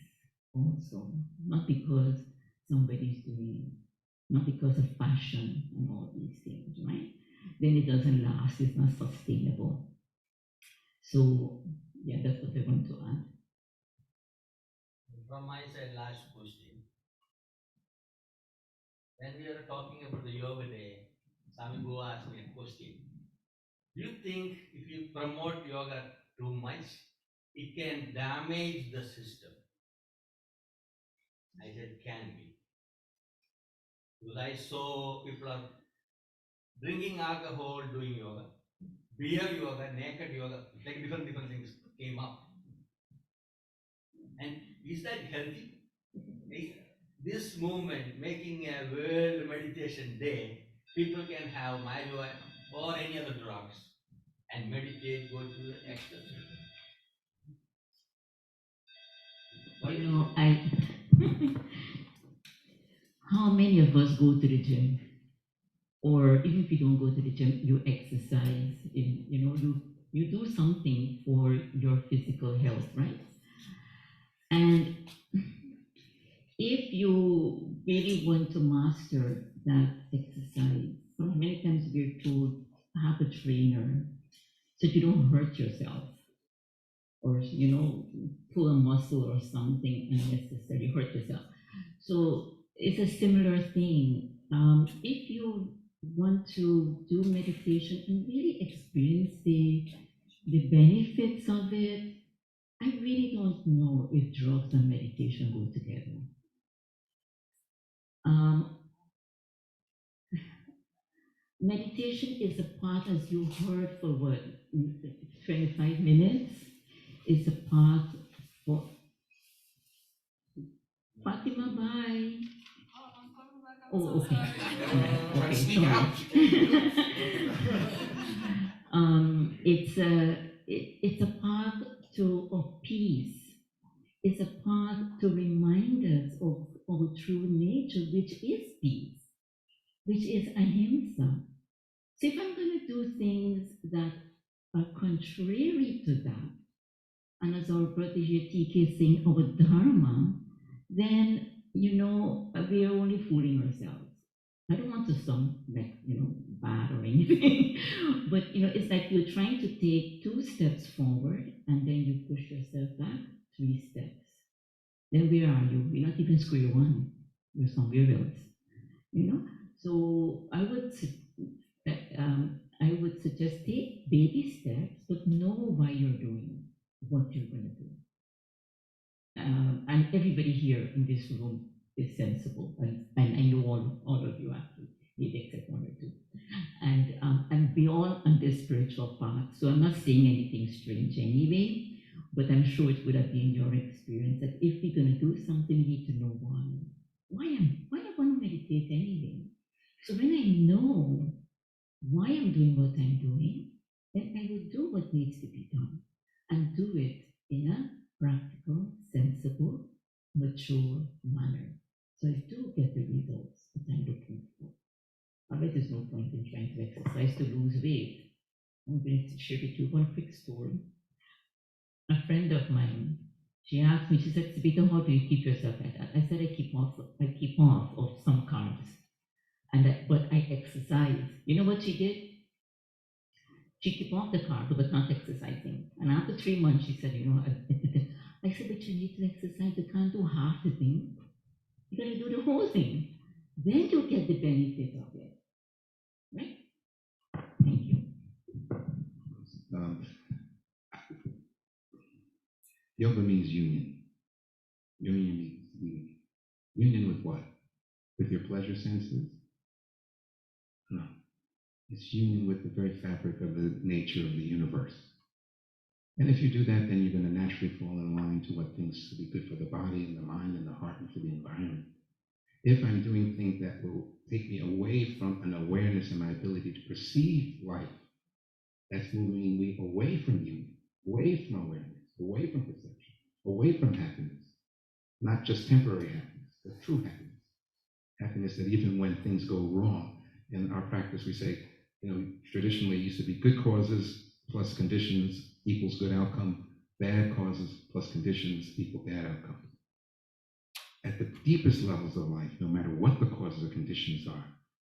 also, not because somebody's doing it, not because of fashion and all these things, right? Then it doesn't last, it's not sustainable. So, that's what I want to add. From my side, last question. When we are talking about the Yoga Day, Swami Go asked me a question. Do you think if you promote yoga too much, it can damage the system? I said, can be. Because I saw people are drinking alcohol, doing yoga, beer yoga, naked yoga, like different things came up. And is that healthy? This movement, making a World Meditation Day, people can have marijuana or any other drugs. and meditate, go to the ecstasy. You know, how many of us go to the gym? Or even if you don't go to the gym, you exercise, you do something for your physical health, right? And if you really want to master that exercise, many times we're told, have a trainer so you don't hurt yourself or, pull a muscle or something unnecessary, hurt yourself. So it's a similar thing. If you want to do meditation and really experience the benefits of it, I really don't know if drugs and meditation go together. Meditation is a part, as you heard, for what, 25 minutes? Is a part for Fatima, bye. Oh, okay. Try to sneak sorry. out. It's a path of peace. It's a path to remind us of our true nature, which is peace, which is ahimsa. So if I'm going to do things that are contrary to that, and as our brother here TK is saying, our dharma, then we are only fooling ourselves. I don't want to sound like bad or anything, but it's like you're trying to take 2 steps forward and then you push yourself back 3 steps. Then where are you? You're not even square one. You're somewhere else. So I would suggest take baby steps, but know why you're doing what you're going to do. And everybody here in this room is sensible, and I know all of you actually, maybe except 1 or 2. And we all on this spiritual path. So I'm not saying anything strange anyway, but I'm sure it would have been your experience that if we're going to do something, we need to know why. Why I want to meditate anyway? So when I know why I'm doing what I'm doing, then I will do what needs to be done and do it in a practical, sensible, mature manner. So I do get the results that I'm looking for. Otherwise, there's no point in trying to exercise to lose weight. I'm going to share with you one quick story. A friend of mine, she asked me, she said, Sabita, how do you keep yourself like that? I said, I keep off of some carbs. But I exercise. You know what she did? She kept off the carbs but not exercising. And after 3 months, she said, I said, but you need to exercise. You can't do half the thing. You got to do the whole thing. Then you'll get the benefit of it. Right? Thank you. Yoga means union. Union means union. Union with what? With your pleasure senses? No. It's union with the very fabric of the nature of the universe. And if you do that, then you're going to naturally fall in line to what things to be good for the body and the mind and the heart and for the environment. If I'm doing things that will take me away from an awareness and my ability to perceive life, that's moving me away from union, away from awareness, away from perception, away from happiness. Not just temporary happiness, but true happiness. Happiness that even when things go wrong, in our practice we say, traditionally it used to be good causes plus conditions equals good outcome, bad causes plus conditions equal bad outcome. At the deepest levels of life, no matter what the causes or conditions are,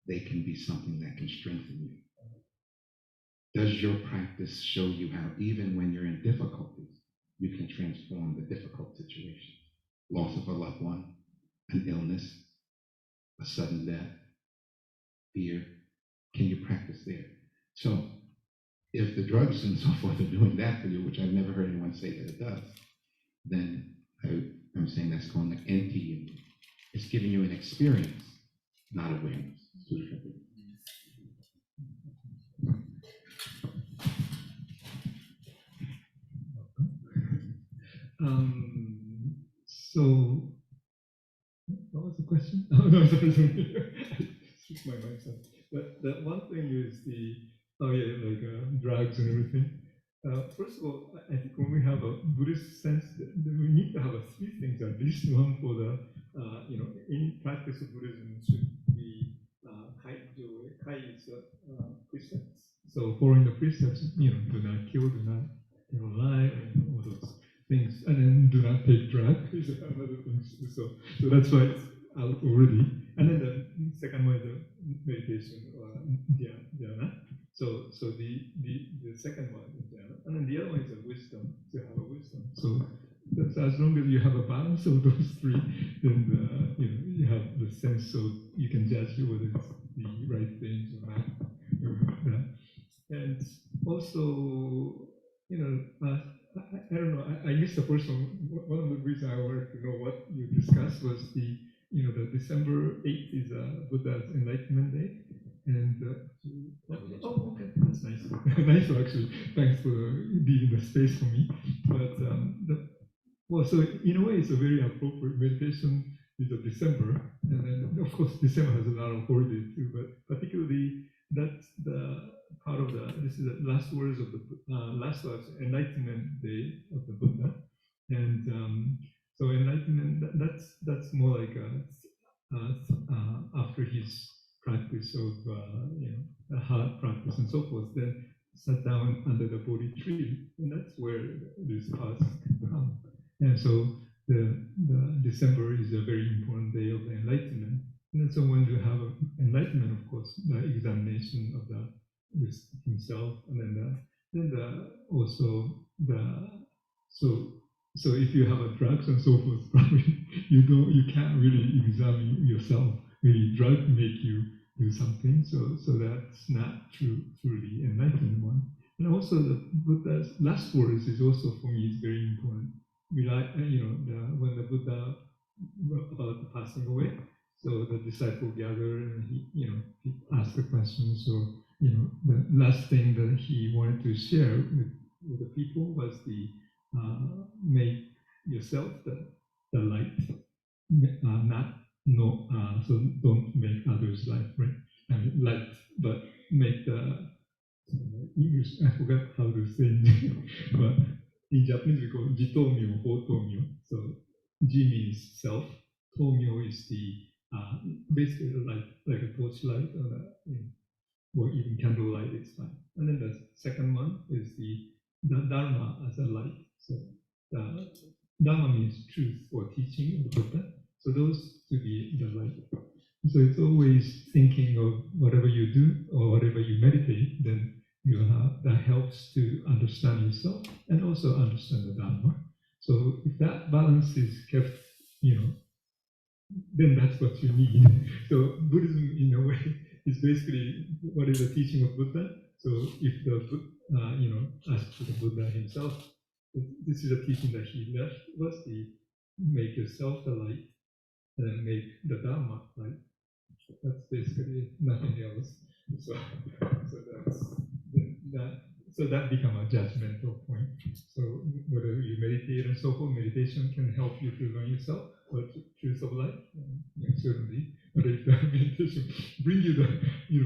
they can be something that can strengthen you. Does your practice show you how even when you're in difficulties, you can transform the difficult situation? Loss of a loved one, an illness, a sudden death, fear. Can you practice there? So if the drugs and so forth are doing that for you, which I've never heard anyone say that it does, then I'm saying that's going to empty you. It's giving you an experience, not awareness. So, what was the question? Oh no, sorry. I switched my mind. The one thing is Oh yeah, like drugs and everything. First of all, I think when we have a Buddhist sense, we need to have a three things. At least one for the, any practice of Buddhism should be kai is precepts. So following the precepts, do not kill, do not lie, and all those things, and then do not take drugs is another thing. So that's why it's out already. And then the second one is the meditation or dhyana. So the second one is dhyana, and then the other one is a wisdom, to have a wisdom. So that's as long as you have a balance of those three, then you have the sense so you can judge whether it's the right things or not. And also, I don't know. I missed the first one. One of the reasons I wanted to know what you discussed was the December 8th is Buddha's Enlightenment Day. And okay, that's nice. Nice, actually. Thanks for leaving the space for me. But so in a way, it's a very appropriate meditation is of December, and then of course December has a lot of holidays too. But particularly that's the part of this is the last words of the last words Enlightenment Day of the Buddha, and so enlightenment that's more like after his practice of a hard practice and so forth, then sat down under the Bodhi tree, and that's where this path come. And so the December is a very important day of the enlightenment. And then so when you have enlightenment, of course, the examination of himself, and then also so if you have a drugs and so forth, probably you can't really examine yourself. Maybe drug make you do something, so that's not truly enlightened one. And also the Buddha's last words is also for me is very important. When the Buddha about the passing away, so the disciple gather and he asked the questions. So the last thing that he wanted to share with the people was the make yourself the light, not no. So don't make others light, right? I mean, light, but make the English. I forgot how to say it, but in Japanese we call it jitomyo, hotomyo. So ji means self, tomyo is the basically like a torchlight or even candlelight is fine. And then the second one is the dharma as a light. So the dharma means truth or teaching of the Buddha. So those to be the light. So it's always thinking of whatever you do or whatever you meditate, then that helps to understand yourself and also understand the Dharma. So if that balance is kept, then that's what you need. So Buddhism, in a way, is basically what is the teaching of Buddha. So if the as to the Buddha himself, this is a teaching that he left was the make yourself the light and make the Dharma light. That's basically nothing else. So that become a judgmental point. So whether you meditate and so forth, meditation can help you to learn yourself or truth of life, certainly. But if the meditation bring you the,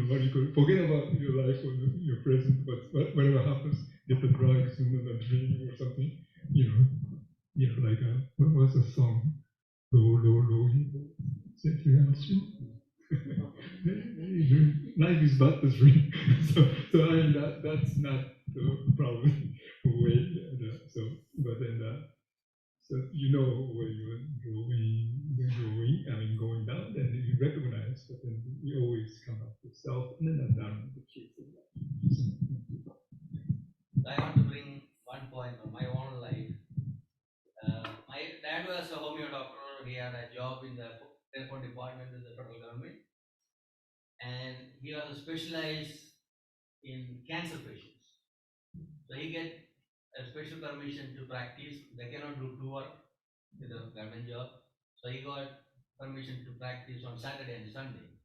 what you call it, forget about your life or your present, but whatever happens, get the drugs and the drink or something, like what was the song? Low, life is but a dream. so I mean that's not the problem. But then so where you're going, I mean going down, then you recognize, but then you always come up with self, and then down the truth of that. I want to bring one point from my own life. My dad was a homeo doctor. He had a job in the telephone department in the federal government, and he was specialized in cancer patients. So he get a special permission to practice. They cannot do tour with a government job. So he got permission to practice on Saturday and Sunday.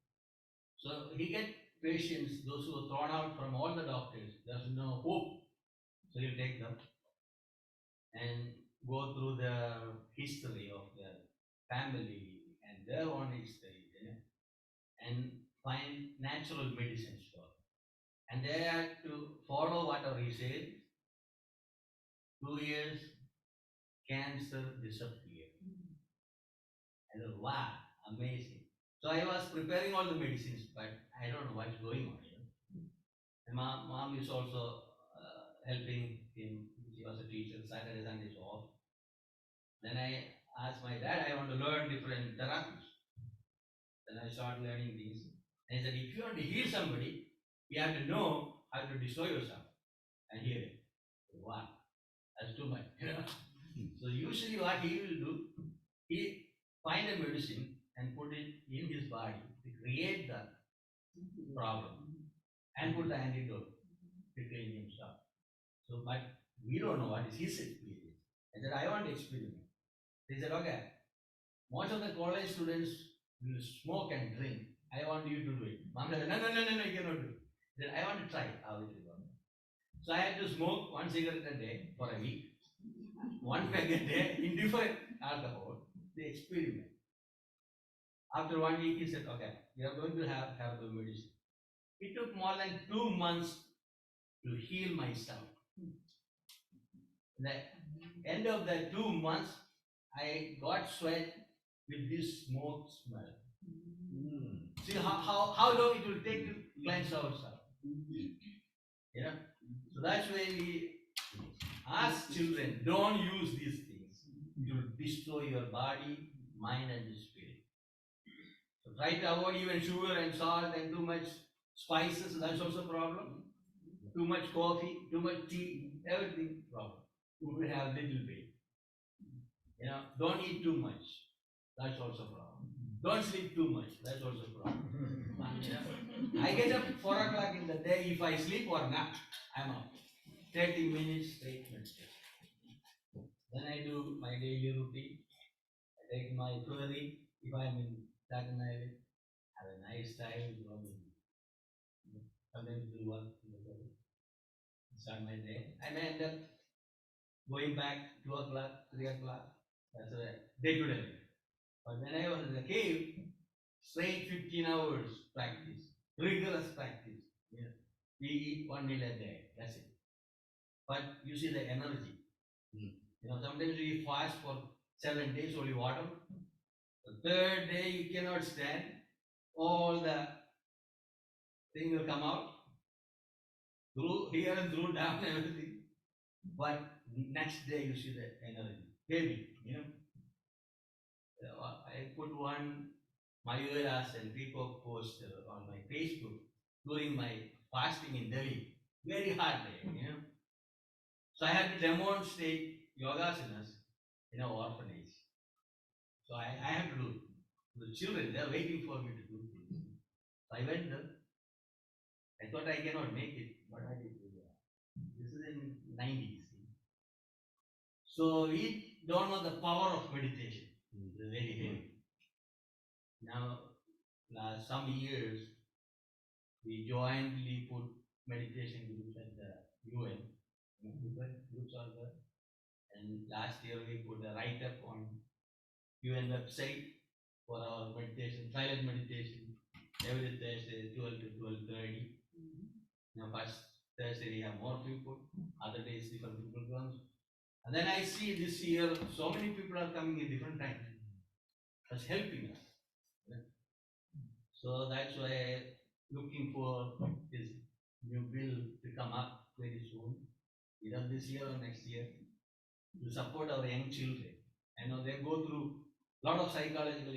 So he get patients, those who are thrown out from all the doctors. There's no hope. So he'll take them and go through the history of their family and their own history, and find natural medicines for. And they had to follow whatever he said. 2 years, cancer disappeared. I thought, wow, amazing. So I was preparing all the medicines, but I don't know what's going on. And mom is also helping him. She was a teacher. Saturday, Sunday is off. Then I asked my dad, I want to learn different therapies. Then I started learning these. And he said, if you want to heal somebody, you have to know how to destroy yourself and heal it. Wow, that's too much. So usually what he will do, he find a medicine and put it in his body to create the problem and put the antidote to clean himself. So, but we don't know what is his experience. I said, I want to experiment. They said, okay, most of the college students will smoke and drink. I want you to do it. Mom said, no, you cannot do it. Then I want to try how it will work. So I had to smoke 1 cigarette a day for a week, 1 pack a day in different alcohol. They experiment. After 1 week, he said, okay, we are going to have the medicine. It took more than 2 months to heal myself. The end of the 2 months, I got sweat with this smoke smell. See how long it will take to cleanse ourselves. Yeah. So that's why we ask children, don't use these things. It will destroy your body, mind, and the spirit. So try to avoid even sugar and salt and too much spices. That's also a problem. Too much coffee, too much tea, everything problem. You will have little bit. Don't eat too much. That's also a problem. Don't sleep too much. That's also a problem. I get up 4 o'clock in the day. If I sleep or not, I'm out. 30 minutes straight meditation. Then I do my daily routine. I take my ferry. If I'm in Staten Island, have a nice time. Sometimes do work in the ferry. Start my day. I may end up going back 2 o'clock, 3 o'clock. That's a day-to-day. But when I was in the cave, straight 15 hours practice, rigorous practice. We eat 1 meal a day. That's it. But you see the energy. Sometimes we fast for 7 days, only water. The 3rd day you cannot stand. All the thing will come out. Through here and through down everything. But next day you see the energy. Heavy, I put one Mayuras and Peacock post on my Facebook during my fasting in Delhi. Very hard day, So I had to demonstrate yogasanas in an orphanage. So I have to do it. The children, they are waiting for me to do things. So I went there. I thought I cannot make it, but I did. This is in 90s. So we don't know the power of meditation. It's very heavy. Now, last some years, we jointly put meditation groups at the UN. Groups are there. And last year we put a write-up on UN website for our meditation, silent meditation, every Thursday 12 to 12:30. Now first Thursday we have more people, other days different people comes. And then I see this year so many people are coming in different times. That's helping us. So that's why I'm looking for this new bill to come up very soon, either this year or next year, to support our young children. I know they go through a lot of psychological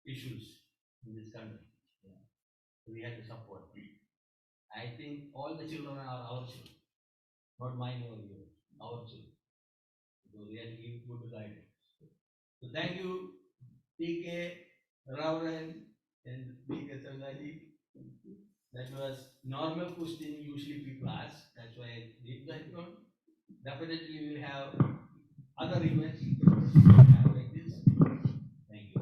issues in this country. So we have to support them. I think all the children are our children, not mine or yours, our children. So we have to give good guidance. So thank you, PK, Rauran, and PK Sangaji. That was normal question usually people ask. That's why I did that one. Definitely we will have other events like this. Thank you.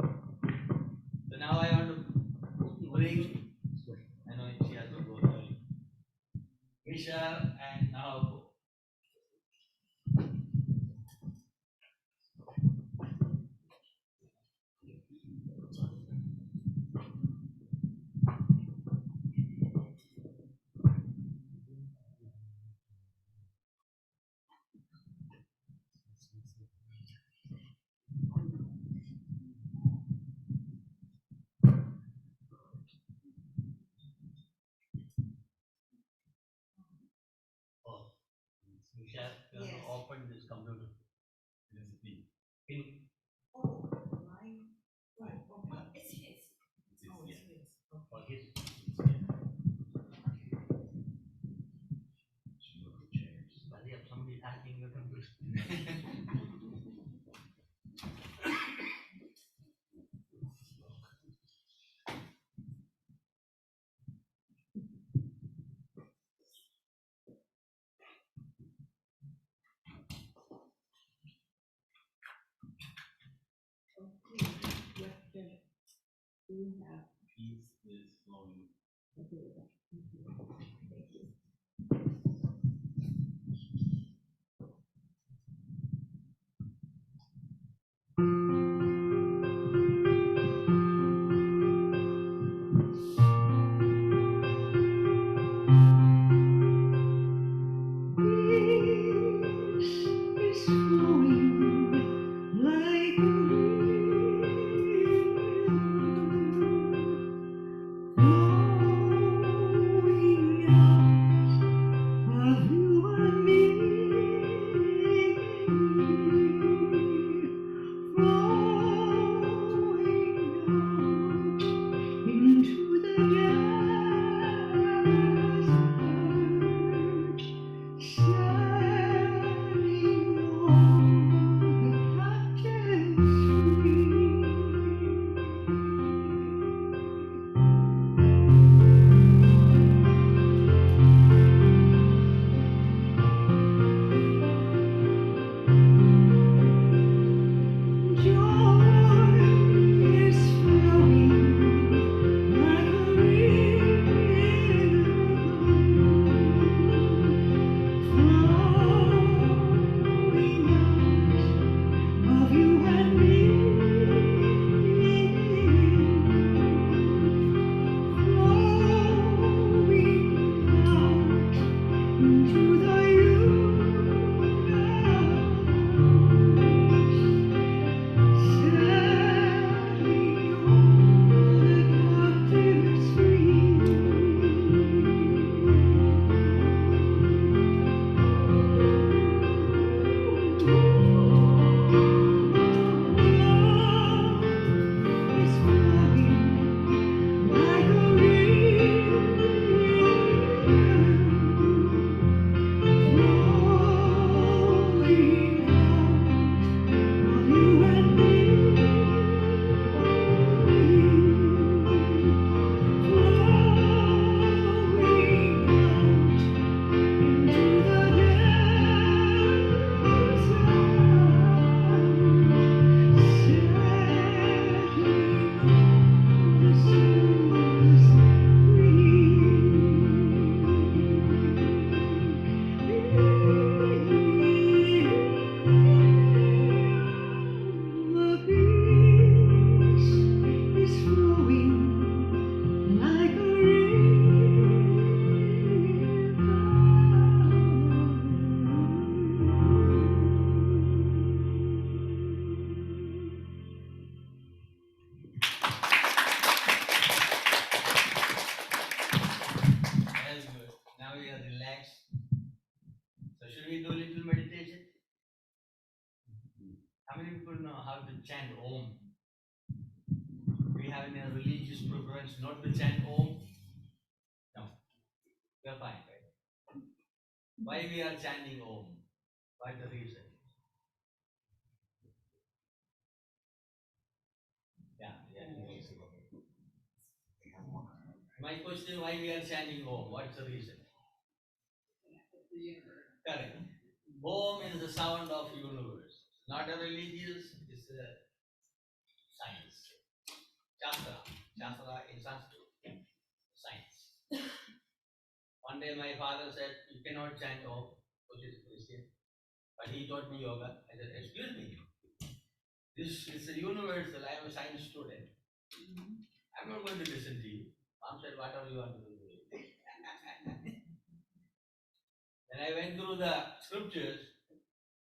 So now I want to bring, I know she has to go early. Isha and now have Yes. opened this computer. It is a P. In Oh, mine. Oh, it's his. It's Oh, yeah. it's his. for his. Hurry up, somebody hacking your computer. Okay. Yeah, yeah. We have. Peace is flowing. Peace is flowing like a river, flowing out of you and me, flowing out into the desert, setting all the captives free. Joy is flowing like a river, flowing out of you and me, flowing out into the universe, setting all the captives free. Is flowing like a river, flowing out of you and me, flowing out into the desert, setting all the souls free. Peace is flowing like a river. Very good. Now we are relaxed. So should we do a little meditation? How many people know how to chant Om? We have any religious preference not to chant Om? No. We are fine, right? Why we are chanting Om? What the reason? Yeah. My question, why we are chanting Om? What's the reason? Correct. Om is the sound of universe. Not a religious, it's a science. Shastra. Shastra in Sanskrit. Science. One day my father said, you cannot chant Om, which is Christian. But he taught me yoga. I said, excuse me. This is a universal. I am a science student. I'm not going to listen to you. Mom said, whatever you want to do. When I went through the scriptures,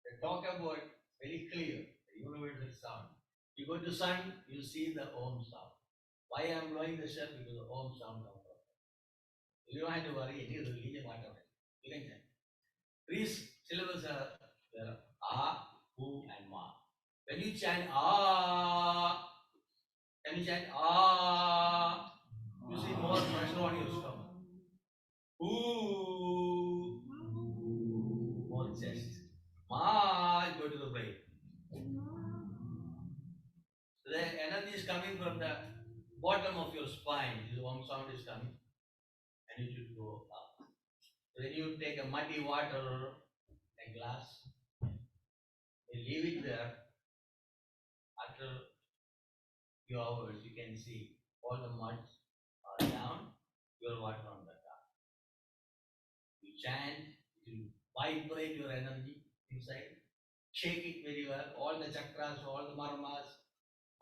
they talk about very clear, the universal sound. You go to sun, you see the Om sound. Why I am blowing the shell? Because the Om sound comes out. You don't have to worry any religion, whatever. You can chant. Please syllables are there, A, U, and Ma. When you chant A, can you chant A? You see more pressure on your stomach. Ooh, more chest. Ma, you go to the brain. So the energy is coming from the bottom of your spine. The warm sound is coming, and it should go up. So when you take a muddy water, a glass, you leave it there. After few hours, you can see all the mud are down. Your water on the top. You chant, you vibrate your energy inside, shake it very well. All the chakras, all the marmas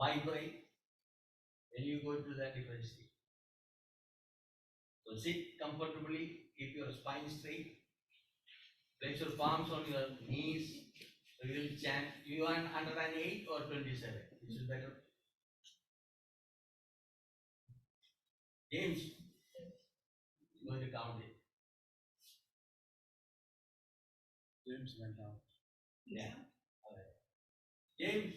vibrate. Then you go to the different state. So sit comfortably, keep your spine straight, place your palms on your knees. So you will chant. You want 108 or 27? Which is better? James is going to count it. James went out. Yeah. All right. James.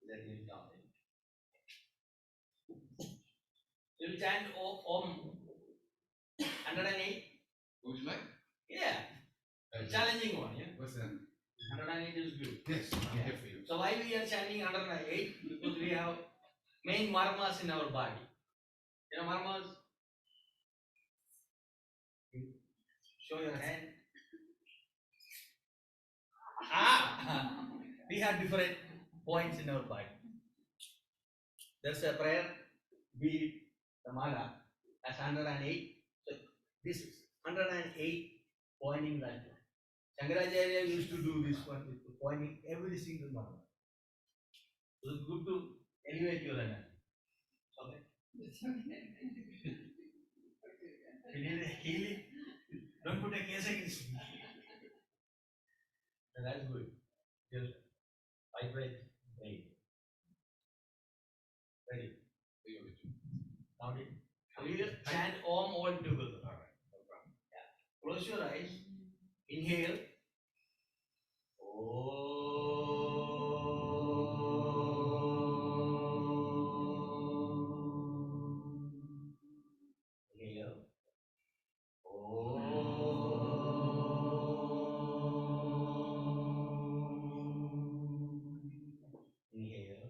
Let him count it. You will chant Om 108. Would you like? Yeah. A challenging one, yeah. What's that? 108 is good. Yes, I'm here for you. So why we are chanting 108? Because we have main marmas in our body. You know marmas? Show your hand. We have different points in our body. There's a prayer, bead, the mala, that's 108. So this is 108 pointing that one. Shankaracharya used to do this one, pointing every single mala. So it's good to elevate your energy. Okay? You need a healing. Don't put a case against me. So that's good. Just vibrate, brain. Ready? Count it. So you just chant Om all together. Alright, no problem. Yeah. Close your eyes. Inhale. Inhale. Inhale. Inhale.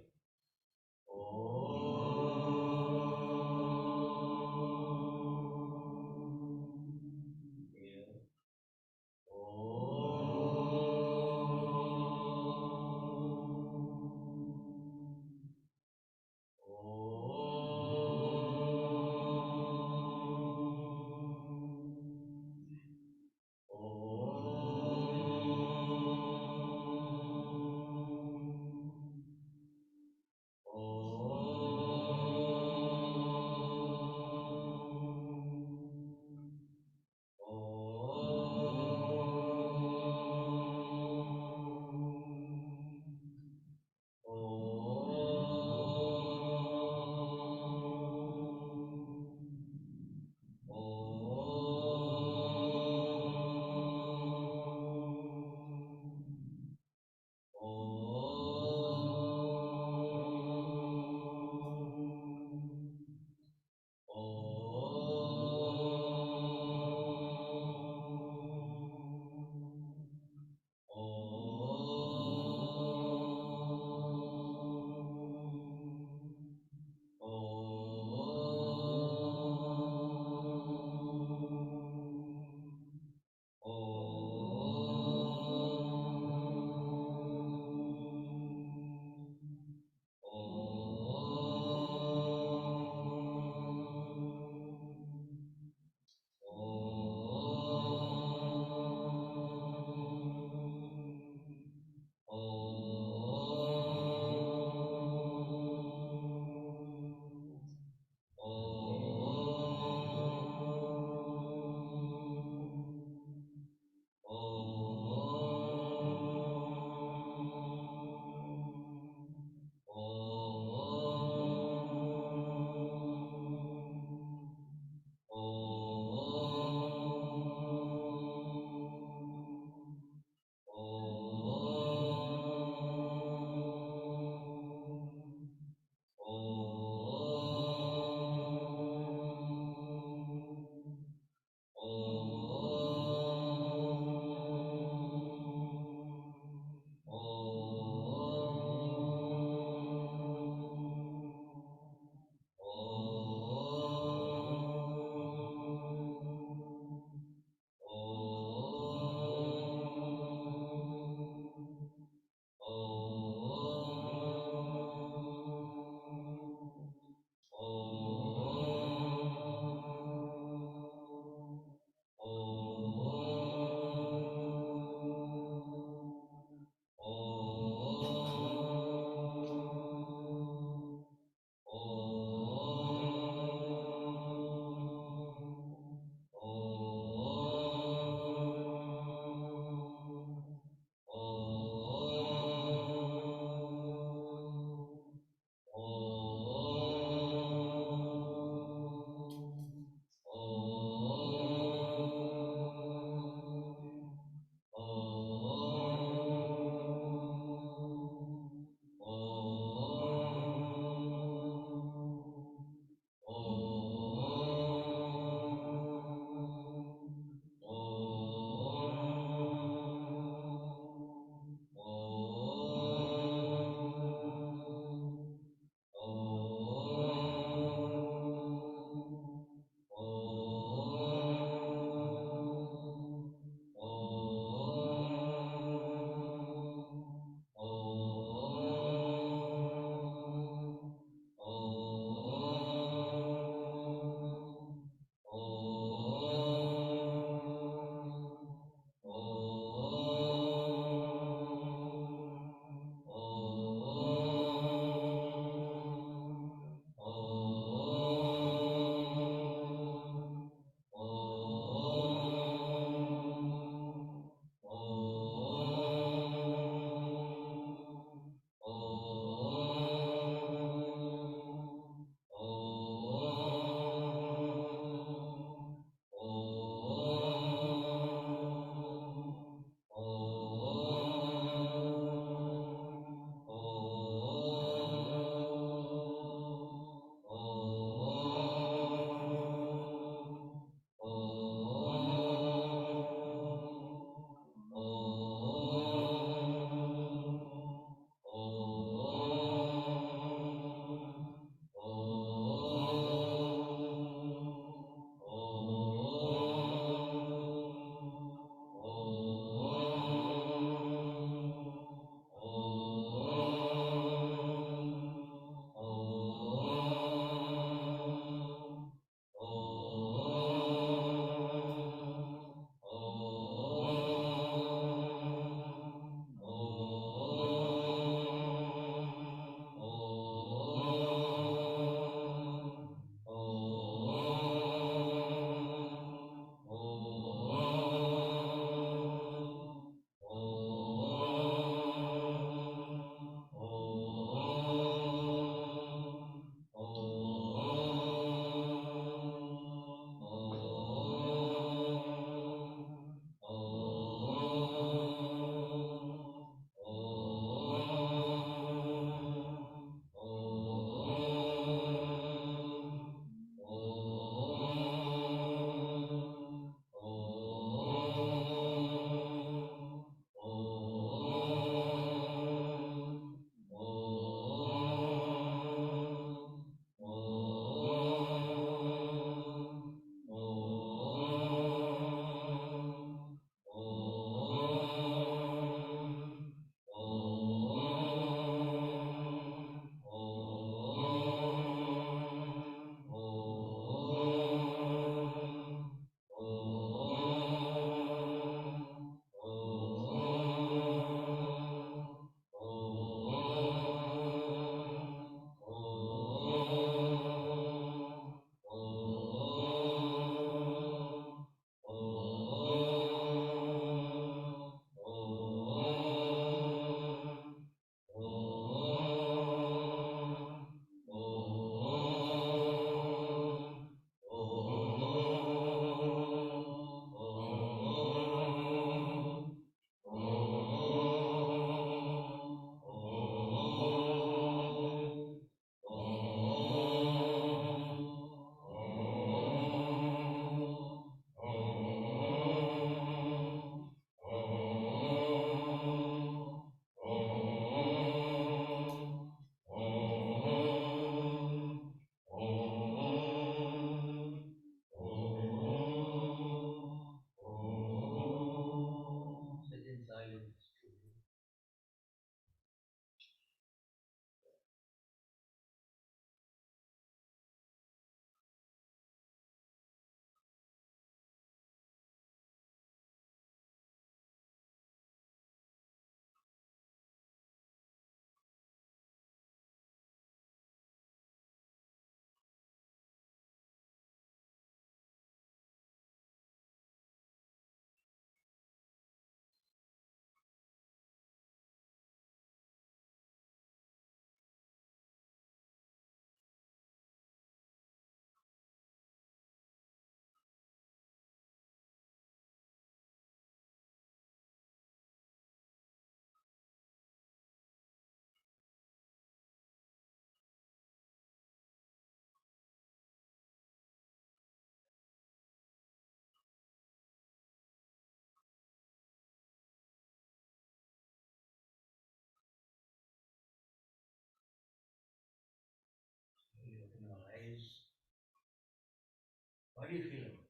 What do you feel about it?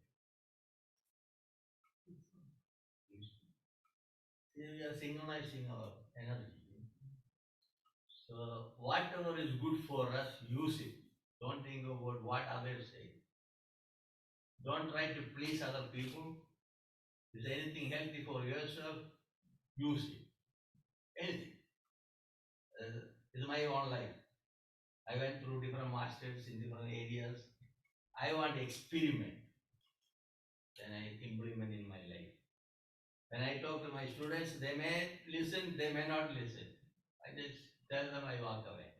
We are synchronizing our energy. So whatever is good for us, use it. Don't think about what others say. Don't try to please other people. Is there anything healthy for yourself? Use it. Anything. This is my own life. I went through different masters in different areas. I want to experiment. Then I implement in my life. When I talk to my students, they may listen, they may not listen. I just tell them I walk away.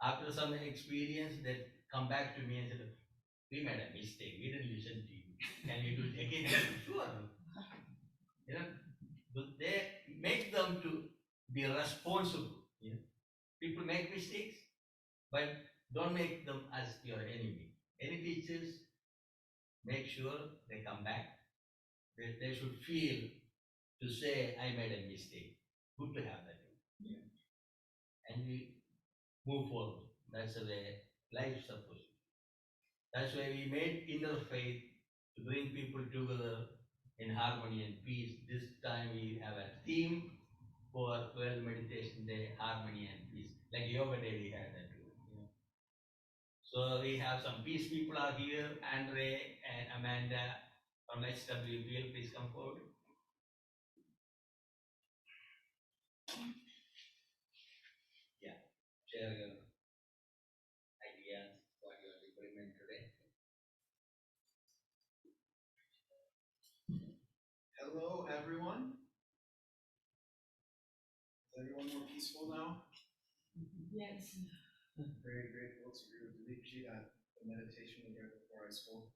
After some experience, they come back to me and say, we made a mistake, we didn't listen to you. Can you do it again? Sure. You know, but they make them to be responsible. You know? People make mistakes, but don't make them as your enemy. Any teachers, make sure they come back. They should feel to say, I made a mistake. Good to have that. Yeah. And we move forward. That's the way life's supposed to be. That's why we made interfaith to bring people together in harmony and peace. This time we have a theme for World Meditation Day, harmony and peace. Like Yoga Day we had that too. You know. So we have some peace people are here, Andre and Amanda from HWPL, please come forward. Yeah, share your ideas, what you are implementing today. Hello, everyone. Is everyone more peaceful now? Yes. Very grateful to Guru Dilipji that the meditation was right before I spoke.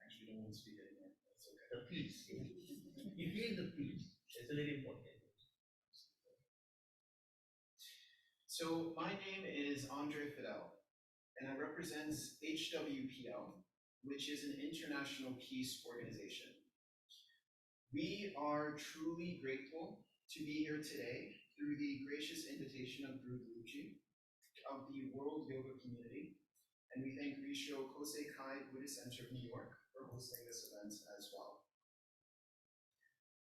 Actually, don't want to speak anymore. That's okay. The peace. You feel the peace. It's very important. So my name is Andre Fidel, and I represent HWPL, which is an international peace organization. We are truly grateful to be here today through the gracious invitation of Guru Dilipji of the World Yoga Community, and we thank Risho Kosei Kai Buddhist Center of New York for hosting this event as well.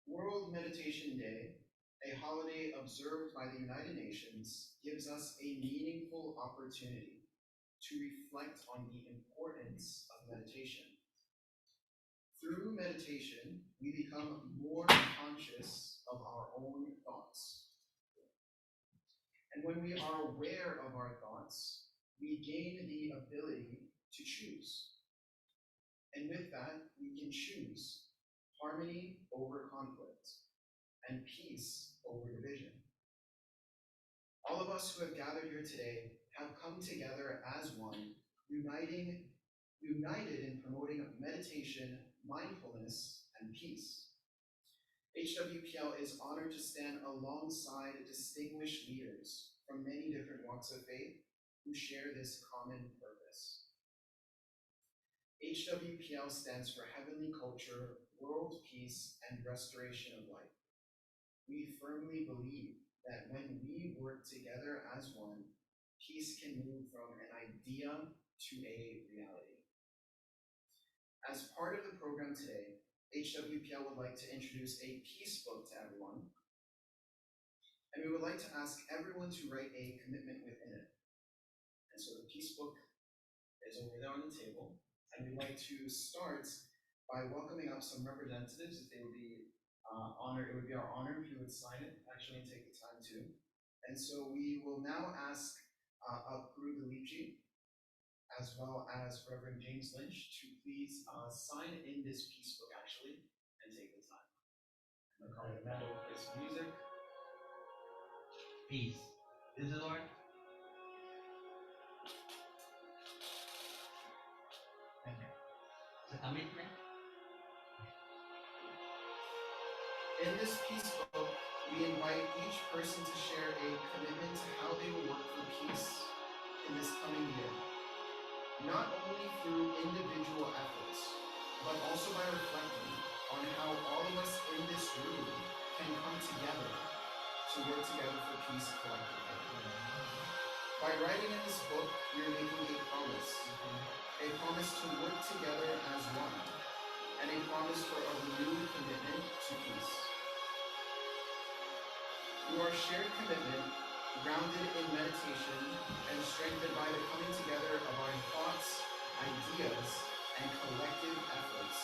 World Meditation Day, a holiday observed by the United Nations, gives us a meaningful opportunity to reflect on the importance of meditation. Through meditation, we become more conscious of our own thoughts. And when we are aware of our thoughts, we gain the ability to choose. And with that, we can choose harmony over conflict and peace over division. All of us who have gathered here today have come together as one, united in promoting meditation, mindfulness, and peace. HWPL is honored to stand alongside distinguished leaders from many different walks of faith who share this common purpose. HWPL stands for Heavenly Culture, World Peace, and Restoration of Life. We firmly believe that when we work together as one, peace can move from an idea to a reality. As part of the program today, HWPL would like to introduce a peace book to everyone, and we would like to ask everyone to write a commitment within it. And so the peace book is over there on the table, and we'd like to start by welcoming up some representatives. If they would be honored, it would be our honor if you would sign it, actually, and take the time to. And so we will now ask Guru Dilipji, as well as Reverend James Lynch, to please sign in this peace book, actually, and take the time. I'm going to call it Amanda with this music. Peace. This is what? Okay. It's a commitment. In this peace book, we invite each person to share a commitment to how they will work for peace in this coming year. Not only through individual efforts, but also by reflecting on how all of us in this room can come together to work together for peace collectively. By writing in this book, we are making a promise to work together our shared commitment, grounded in meditation and strengthened by the coming together of our thoughts, ideas, and collective efforts,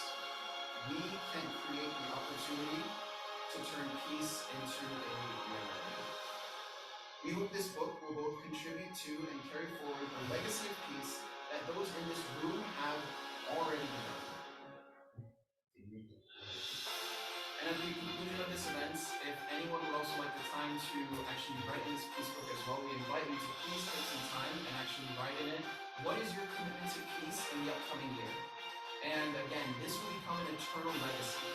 we can create the opportunity to turn peace into a reality. We hope this book will both contribute to and carry forward the legacy of peace that those in this room have already begun. And at the conclusion of this event, if anyone would also like the time to actually write in this peace book as well, we invite you to please take some time and actually write in it. What is your commitment to peace in the upcoming year? And again, this will become an eternal legacy.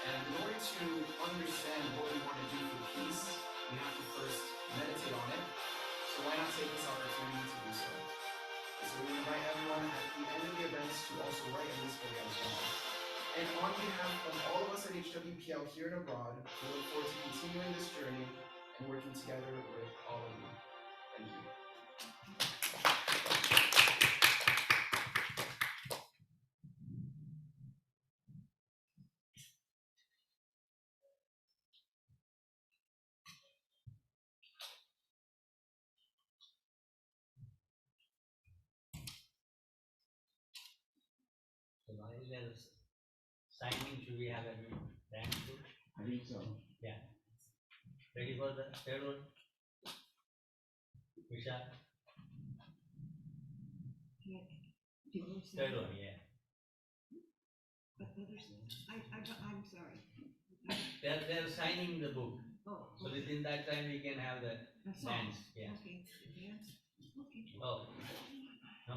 And in order to understand what we want to do for peace, we have to first meditate on it. So why not take this opportunity to do so? So we invite everyone at the end of the events to also write in this book as well. And on behalf of all of us at HWPL here and abroad, we look forward to continuing this journey and working together with all of you. Thank you. So while there's signing, should we have a dance too? I think so. Yeah. Ready for the third one? Vishal? Third one, yeah. But others, I'm sorry. They're signing the book. Oh, So within that time we can have the a song. dance, yeah. Okay, dance, okay. Oh, no?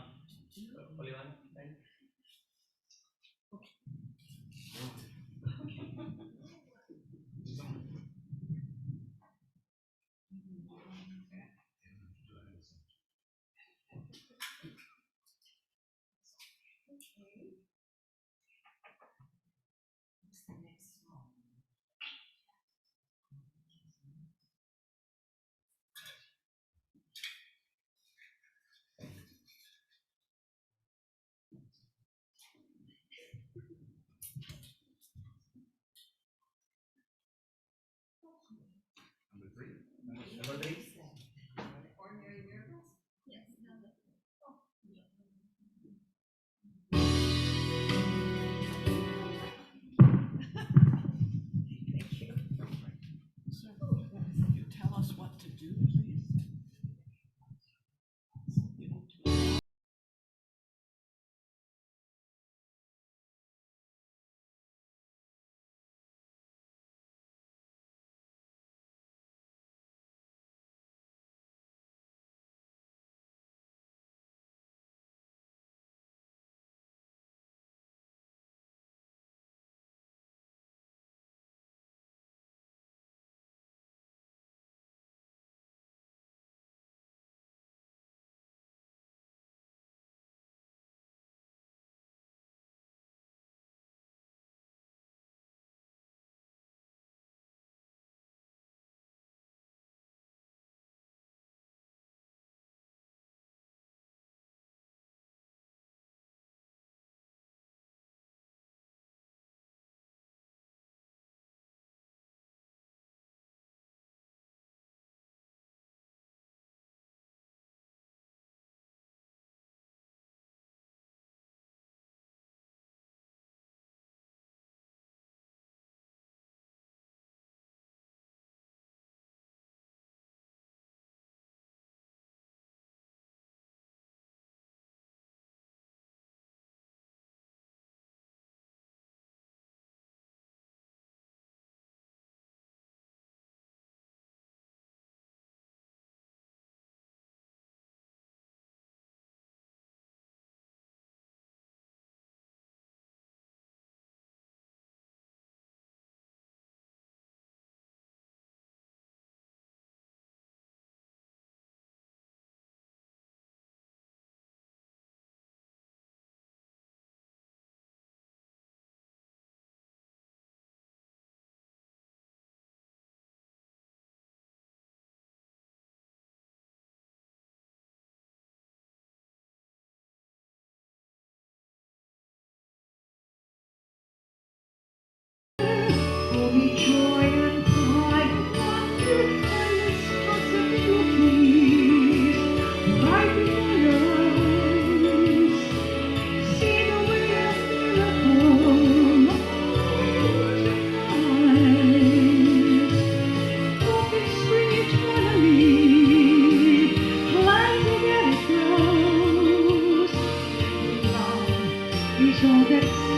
Only one, right? What's the next song?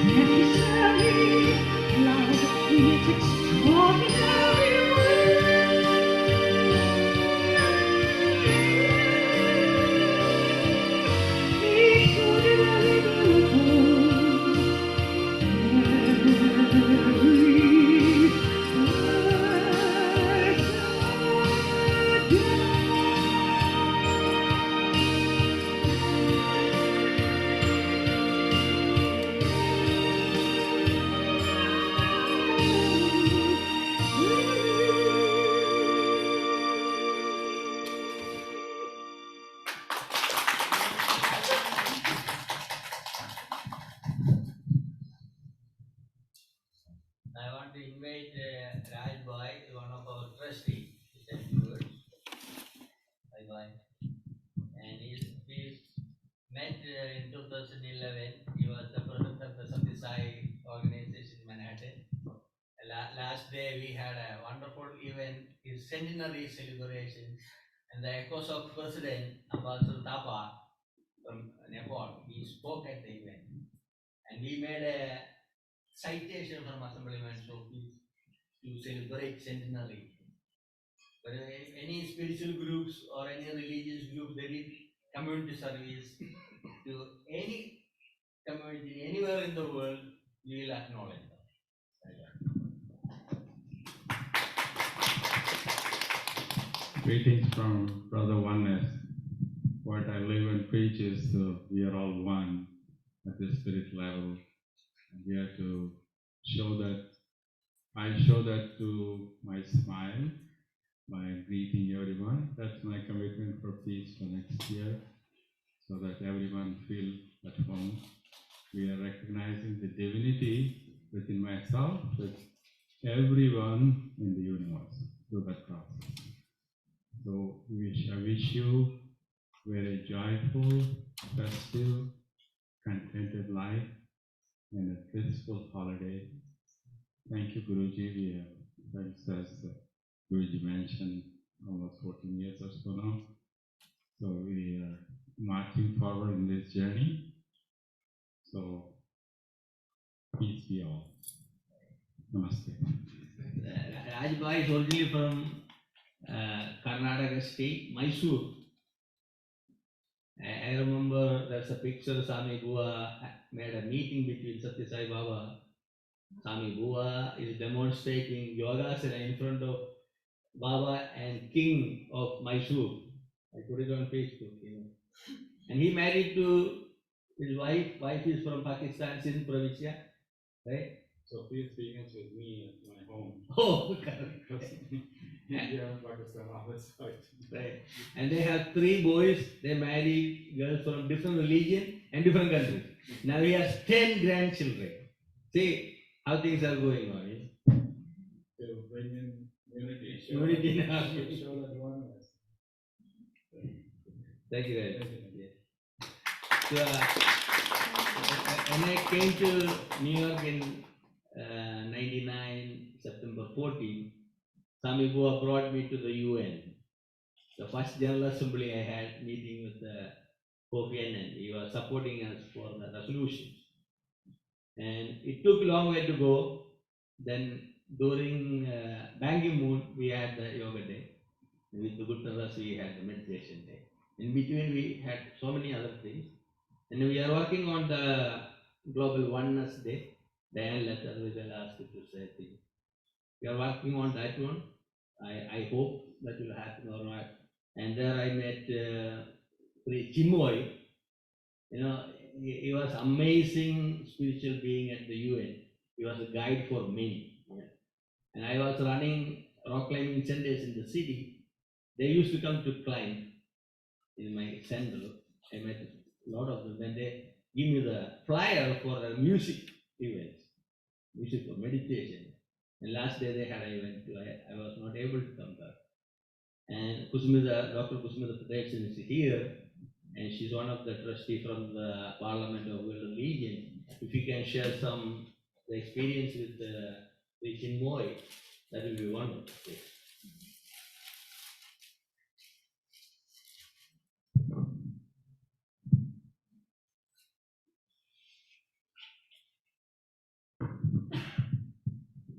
necessary, loud in its extraordinary way. Extraordinary I want to invite Raj Bhai, one of our trustees, to say a few words. Bye bye. And he met in 2011. He was the president of the Sathya Sai organization in Manhattan. Last day we had a wonderful event, his centenary celebration, and the ECOSOC president, Ambassador Thapa from Nepal, he spoke at the event. And we made a citation from Assemblyman Sophie to celebrate centenary. But any spiritual groups or any religious group, they did community service to any community anywhere in the world, we will acknowledge them. Greetings from Brother Oneness. What I live and preach is we are all one at the spirit level. And we have to show that. I show that to my smile by greeting everyone. That's my commitment for peace for next year, so that everyone feel at home. We are recognizing the divinity within myself, with everyone in the universe through that process. So I wish you very joyful, festive, contented life and a blissful holiday. Thank you, Guruji. We have friends, as Guruji mentioned, almost 14 years or so now. So we are marching forward in this journey. So peace be all. Namaste. Raj Bhai is originally from Karnataka state, Mysore. I remember there's a picture Swami Bua made a meeting between Sathya Sai Baba. Swami Bua is demonstrating yogasana in front of Baba and King of Mysore. I put it on Facebook, And he married to his wife. Wife is from Pakistan, Sindh provincia, right? So please experience with me at my home. Oh, correct. Because India and Pakistan are the side. Right. And they have 3 boys. They married girls from different religion and different countries. Now he has 10 grandchildren. See how things are going on. To bring in unity. Unity in our Show that oneness. Thank you very much. So, when I came to New York in 99, September 14, Swami Bua brought me to the UN. The first General Assembly I had meeting with Kofi Annan. He was supporting us for the resolutions. And it took a long way to go. Then during Ban Ki-moon, we had the yoga day. With the Guterres, we had the meditation day. In between, we had so many other things. And we are working on the Global Oneness Day. Diane letter, we will ask you to say things. We are working on that one. I hope that will happen or not. And there I met Chimoy. He was amazing spiritual being at the UN. He was a guide for many. And I was running rock climbing centers in the city. They used to come to climb in my center. I met a lot of them. Then they give me the flyer for the music events, music for meditation. And last day they had an event too. I was not able to come back. And Dr. Kusmita Patel is here, and she's one of the trustees from the Parliament of World Religion. If you can share some the experience with Chinmoy, that will be wonderful.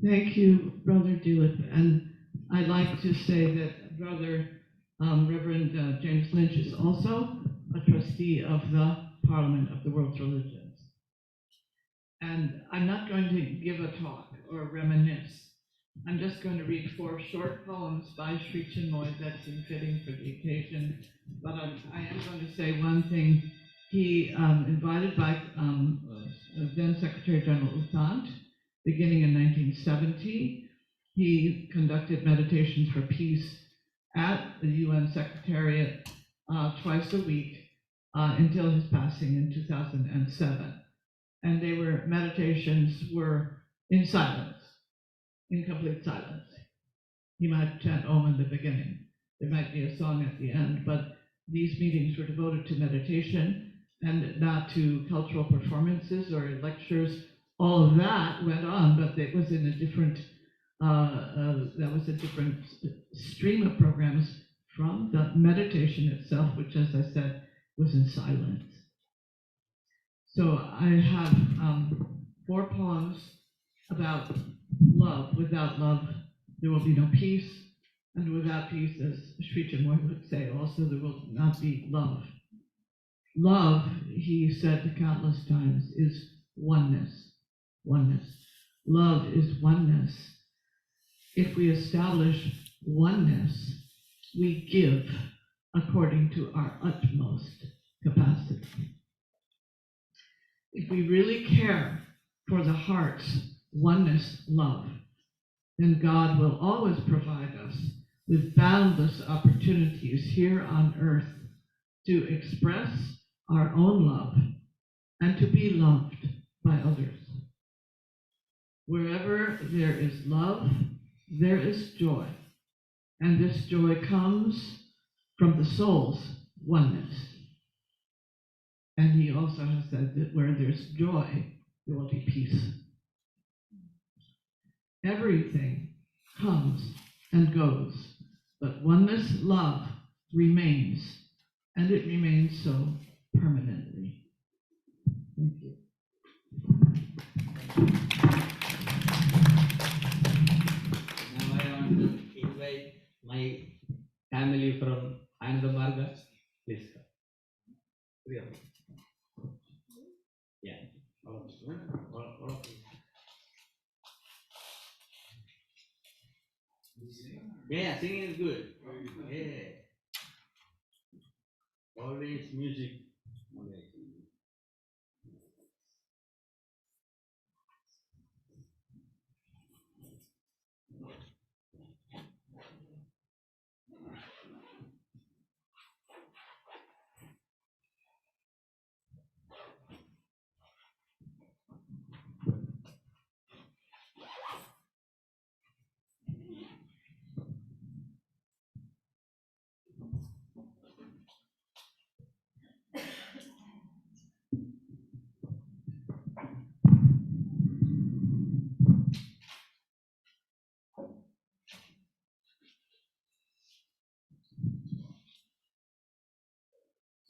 Thank you, Brother Dewett. And I'd like to say that Brother Reverend James Lynch is also a trustee of the Parliament of the World's Religions. And I'm not going to give a talk or reminisce. I'm just going to read 4 short poems by Sri Chinmoy that seem fitting for the occasion. But I am going to say one thing. He, invited by then Secretary General U Thant, beginning in 1970, he conducted meditations for peace at the UN Secretariat twice a week until his passing in 2007. And they were meditations were in silence, in complete silence. He might chant Om in the beginning. There might be a song at the end, but these meetings were devoted to meditation and not to cultural performances or lectures. All of that went on, but it was in a different, that was a different stream of programs from the meditation itself, which, as I said, was in silence. So I have 4 poems about love. Without love, there will be no peace. And without peace, as Sri Chinmoy would say, also there will not be love. Love, he said countless times, is oneness. Oneness. Love is oneness. If we establish oneness, we give according to our utmost capacity. If we really care for the heart's oneness love, then God will always provide us with boundless opportunities here on earth to express our own love and to be loved by others. Wherever there is love, there is joy, and this joy comes from the soul's oneness. And he also has said that where there's joy, there will be peace. Everything comes and goes, but oneness love remains, and it remains so permanently. Thank you. Now I want to invite my family from Anandamarga. Please come. 3 of you. Yeah. All of you. All of you. Yeah, singing is good. Yeah. Always music.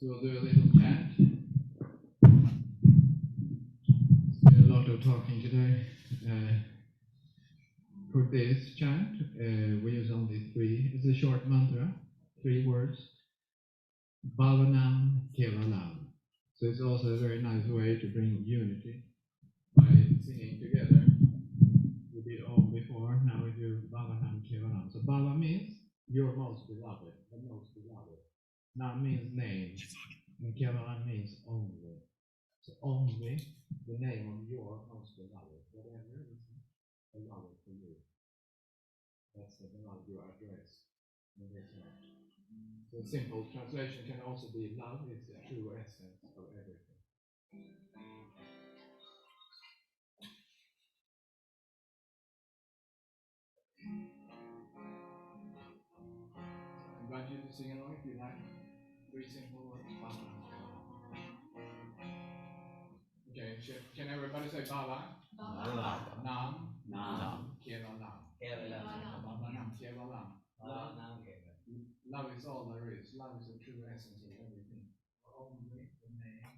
So we'll do a little chant. It's been a lot of talking today. For this chant, we use only 3. It's a short mantra, 3 words. Bhavanam Kevalam. So it's also a very nice way to bring unity by singing together. We did Om before, now we do Bhavanam Kevalam. So Bhava means your most beloved, the most beloved. Nam means name, and Kevalam means only. So only the name of your most beloved, whatever is beloved for you. That's the beloved you address in this way. So simple translation can also be love is the true essence of everything. I invite you to sing along if you like. 3 simple words. Okay, can everybody say Baba? Baba. Nam. Nam. Kevalam. Kevalam. Baba Nam Kevalam. Nam Kevalam. Love is all there is. Love is the true essence of everything. Only the name.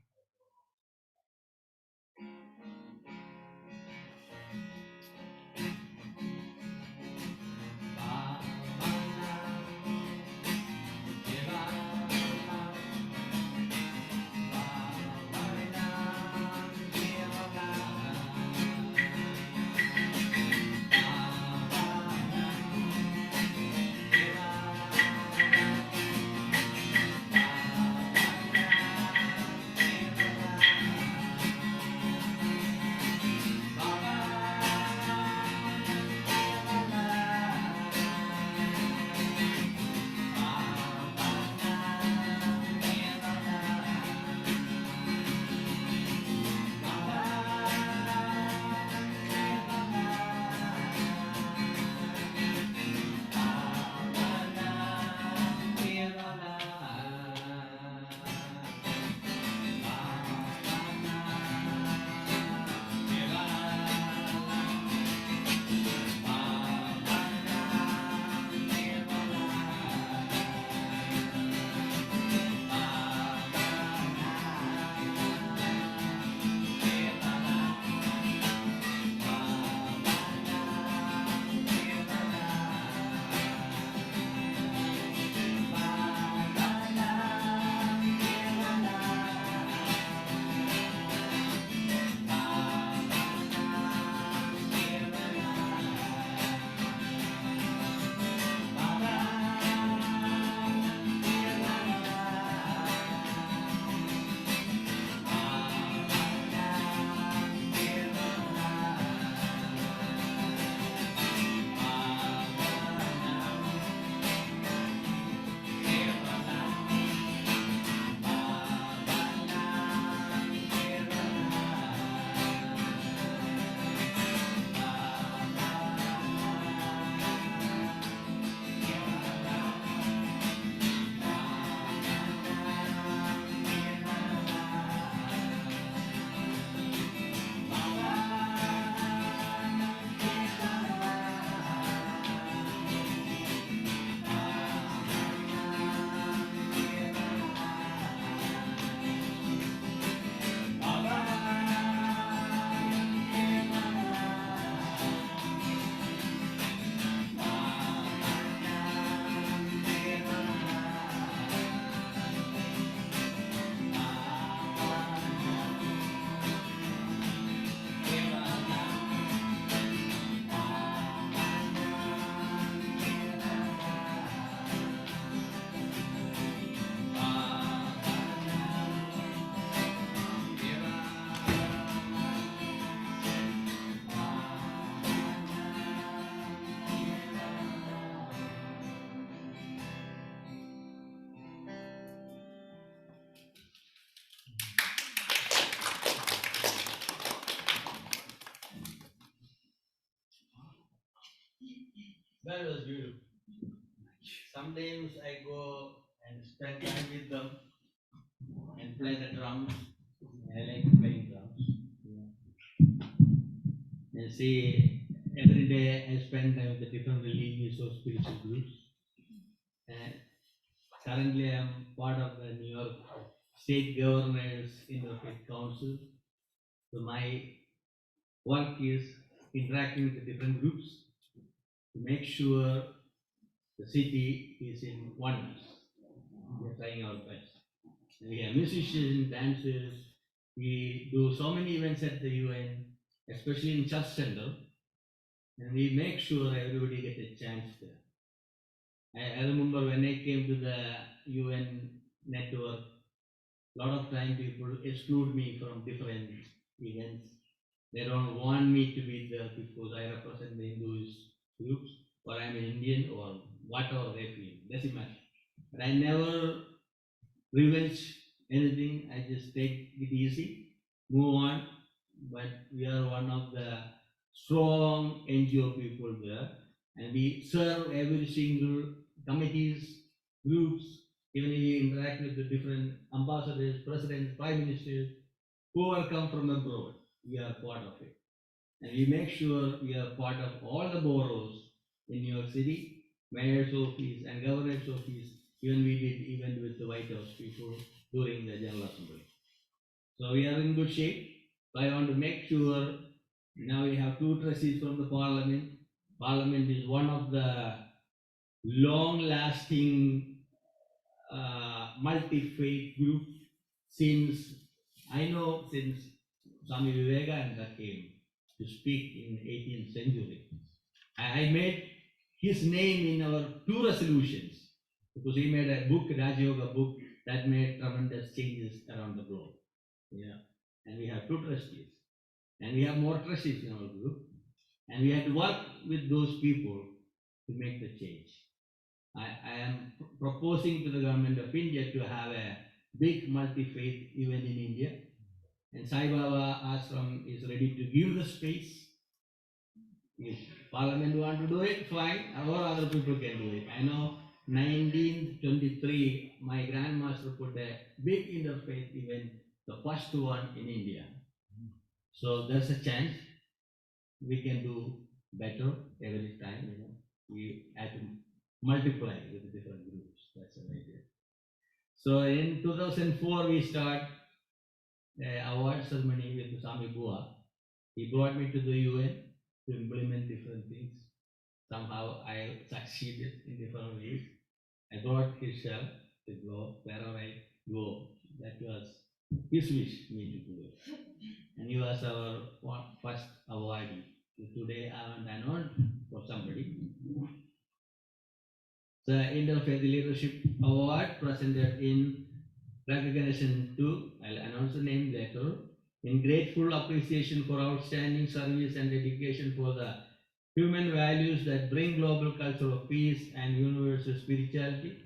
That was beautiful. Sometimes I go and spend time with them and play the drums. I like playing drums. And see, every day I spend time with the different religious or spiritual groups. And currently I am part of the New York State Governors Interfaith Council. So my work is interacting with the different groups to make sure the city is in oneness. We are trying our best. And we have musicians, dancers. We do so many events at the UN, especially in Church Center, and we make sure everybody gets a chance there. I remember when I came to the UN network, a lot of time people exclude me from different events. They don't want me to be there because I represent the Hinduist groups, or I'm an Indian, or whatever they feel. Doesn't matter. But I never revenge anything. I just take it easy, move on. But we are one of the strong NGO people there, and we serve every single committees, groups, even we interact with the different ambassadors, presidents, prime ministers, whoever come from abroad, we are part of it. And we make sure we are part of all the boroughs in New York City, mayor's office and governor's office. Even we did event with the White House people during the General Assembly. So we are in good shape. So I want to make sure now we have 2 trustees from the Parliament. Parliament is one of the long-lasting multi-faith group since Swami Vivekananda came to speak in 18th century. I made his name in our 2 resolutions because he made a book, Raja Yoga book, that made tremendous changes around the globe. Yeah. And we have 2 trustees. And we have more trustees in our group. And we have to work with those people to make the change. I am proposing to the government of India to have a big multi-faith event in India. And Sai Baba Ashram is ready to give the space. If Parliament want to do it, fine, or other people can do it. I know 1923, my grandmaster put a big interfaith event, the first one in India. So there's a chance we can do better every time, We have to multiply with the different groups. That's an idea. So in 2004, we start the award ceremony with Swami Bua. He brought me to the UN to implement different things. Somehow I succeeded in different ways. I brought his shell to go wherever I go. That was his wish, me to do it. And he was our first awardee. So today I am an award for somebody. The Interfaith Leadership Award presented in recognition to, I'll announce the name later, in grateful appreciation for outstanding service and dedication for the human values that bring global culture of peace and universal spirituality.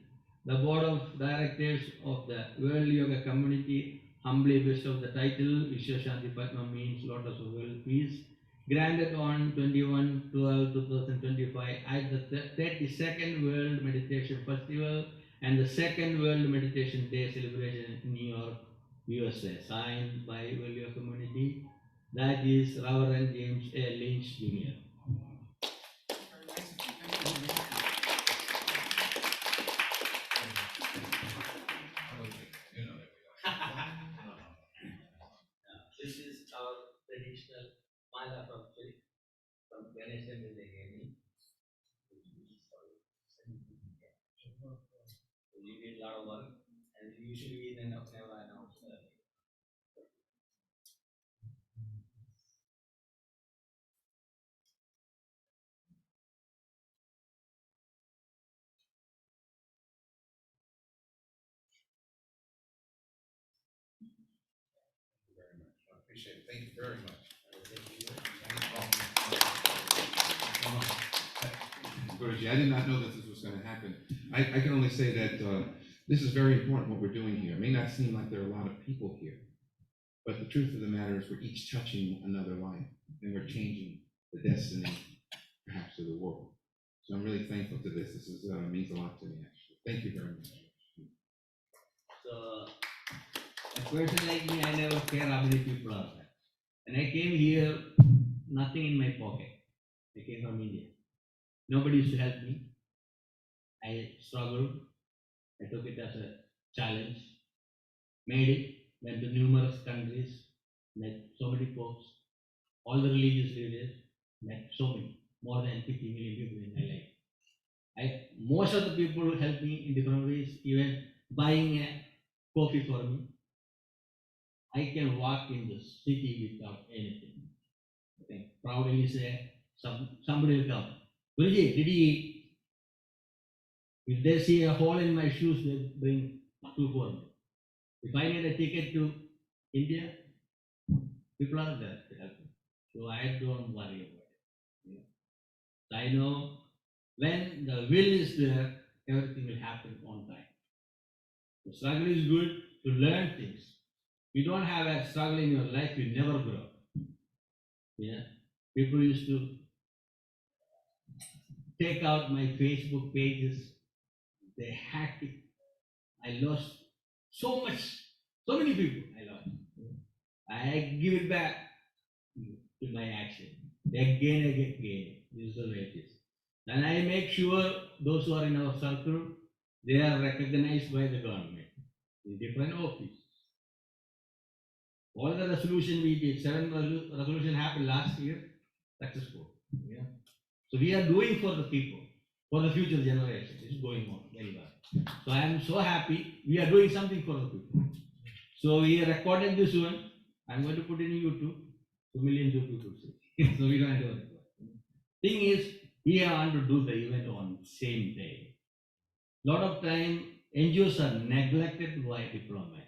The Board of Directors of the World Yoga Community humbly bestows the title Vishwashanti Padma, means Lotus of World Peace, granted on 21/12/2025 at the 32nd World Meditation Festival and the 2nd World Meditation Day celebration in New York, USA, signed by World Yoga Community. That is Reverend James A. Lynch Jr. This is our traditional mala from Ganesha Milageni. We did a lot of work, and usually we never announce early. Appreciate it. Thank you very much. Guruji, I did not know that this was going to happen. I can only say that this is very important what we're doing here. It may not seem like there are a lot of people here, but the truth of the matter is we're each touching another life, and we're changing the destiny, perhaps, of the world. So I'm really very thankful to this. This is, means a lot to me, actually. Thank you very much. So, a person like me, I never care how many people are there. When I came here, nothing in my pocket. I came from India. Nobody used to help me. I struggled. I took it as a challenge. Made it. Went to numerous countries. Met so many folks. All the religious leaders. Met so many. More than 50 million people in my life. Most of the people helped me in different ways. Even buying a coffee for me. I can walk in the city without anything. I can proudly say, somebody will come. Guruji, did he eat? If they see a hole in my shoes, they bring two for me. If I need a ticket to India, people are there to help me. So I don't worry about it. I know when the will is there, everything will happen on time. The struggle is good to learn things. If you don't have a struggle in your life, you never grow. Yeah. People used to take out my Facebook pages. They hacked it. I lost so much, so many people I lost. I give it back to my action. Again, again. This is the way it is. And I make sure those who are in our circle, they are recognized by the government in different offices. All the resolution we did, 7 resolution happened last year, successful. Yeah. So we are doing for the people, for the future generation. It's going on very well. So I am so happy we are doing something for the people. So we recorded this one. I'm going to put it in YouTube. 2 million people see. So we don't do it. Thing is, we want to do the event on same day. Lot of time NGOs are neglected by diplomats.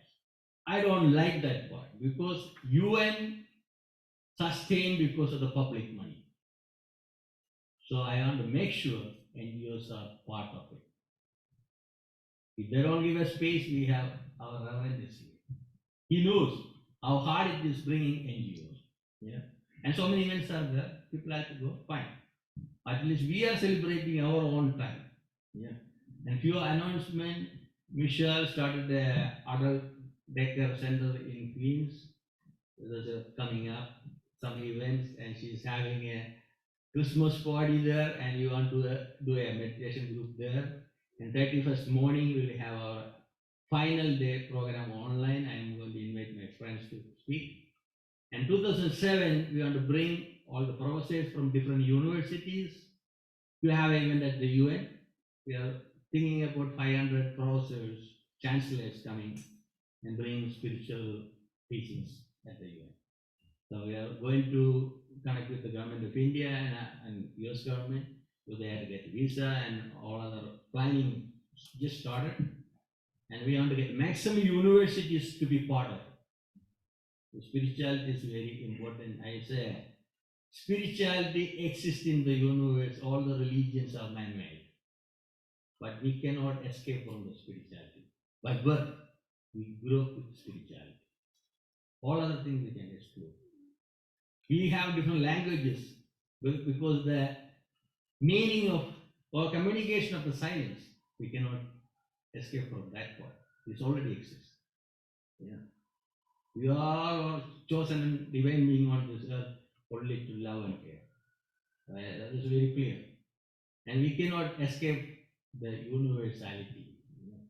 I don't like that part because UN sustained because of the public money. So I want to make sure NGOs are part of it. If they don't give us space, we have our Reverend this year. He knows how hard it is bringing NGOs. Yeah. And so many events are there. People have to go, fine. At least we are celebrating our own time. Yeah. And few announcement, Michelle started the adult daycare center in Queens. There's coming up some events, and she's having a Christmas party there, and we want to do a meditation group there. And 31st morning, we'll have our final day program online. I'm going to invite my friends to speak. And 2007, we want to bring all the professors from different universities to have an event at the UN. We are thinking about 500 professors, chancellors coming and bring spiritual teachings at the UN. So we are going to connect with the government of India and US government, so they have to get visa and all other planning just started. And we want to get maximum universities to be part of it. The spirituality is very important. I say spirituality exists in the universe. All the religions are man-made, but we cannot escape from the spirituality. By birth, we grow up with spirituality. All other things we can explore. We have different languages because the meaning of or communication of the silence, we cannot escape from that part. This already exists. Yeah. We are chosen and divine being on this earth only to love and care. That is very clear. And we cannot escape the universality. You know?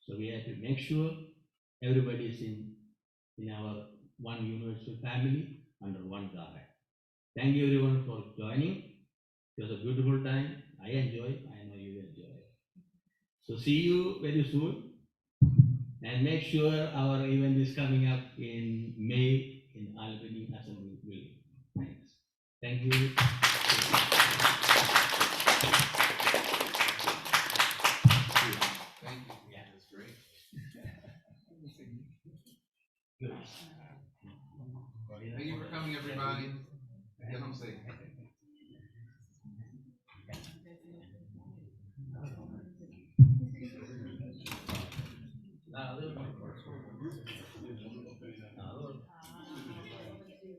So we have to make sure everybody is in our one universal family under one God. Thank you everyone for joining. It was a beautiful time. I enjoyed. I know you enjoy it. So see you very soon. And make sure our event is coming up in May in Albany Assembly Building. Thanks. Thank you. Thank you. Yeah, that's great. Thank you for coming, everybody. Get home safe.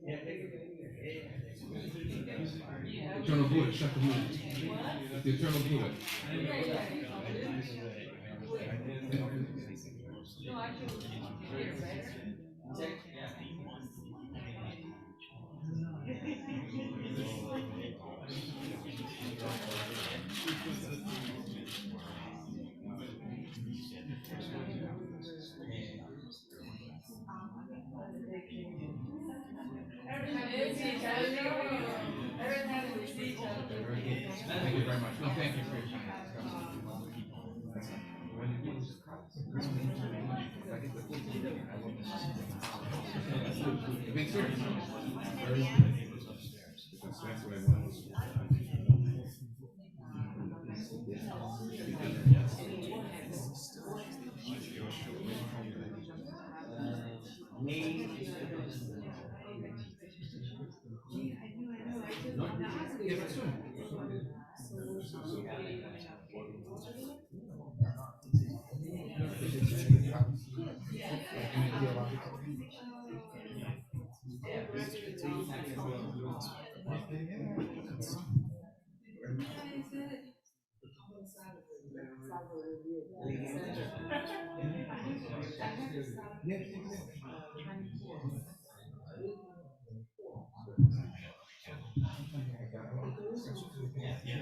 Yeah, Eternal Buddha, Shakyamuni. The Eternal Buddha. Thank you very much. No, thank you for your time. Thanks, sir. That's what I wanted. Yeah, that's soon.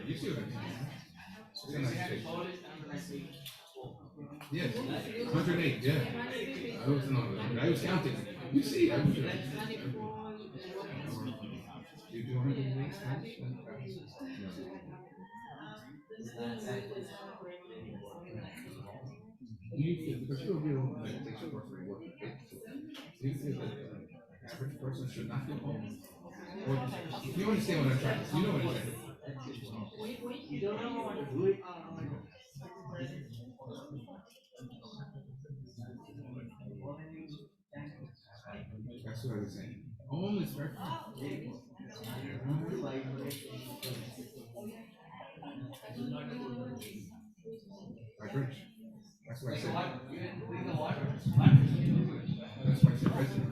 You see what I'm saying? Yes, 108, yeah. I was counting. You see, I was You do 108 times? You feel, because you're a real meditation person, you work with it. Do you feel that an average person should not feel home? Or, you understand what I'm trying to say? You know what I'm saying? That's what I was saying. Almost right. Vibration. That's why I said. That's why I said resident.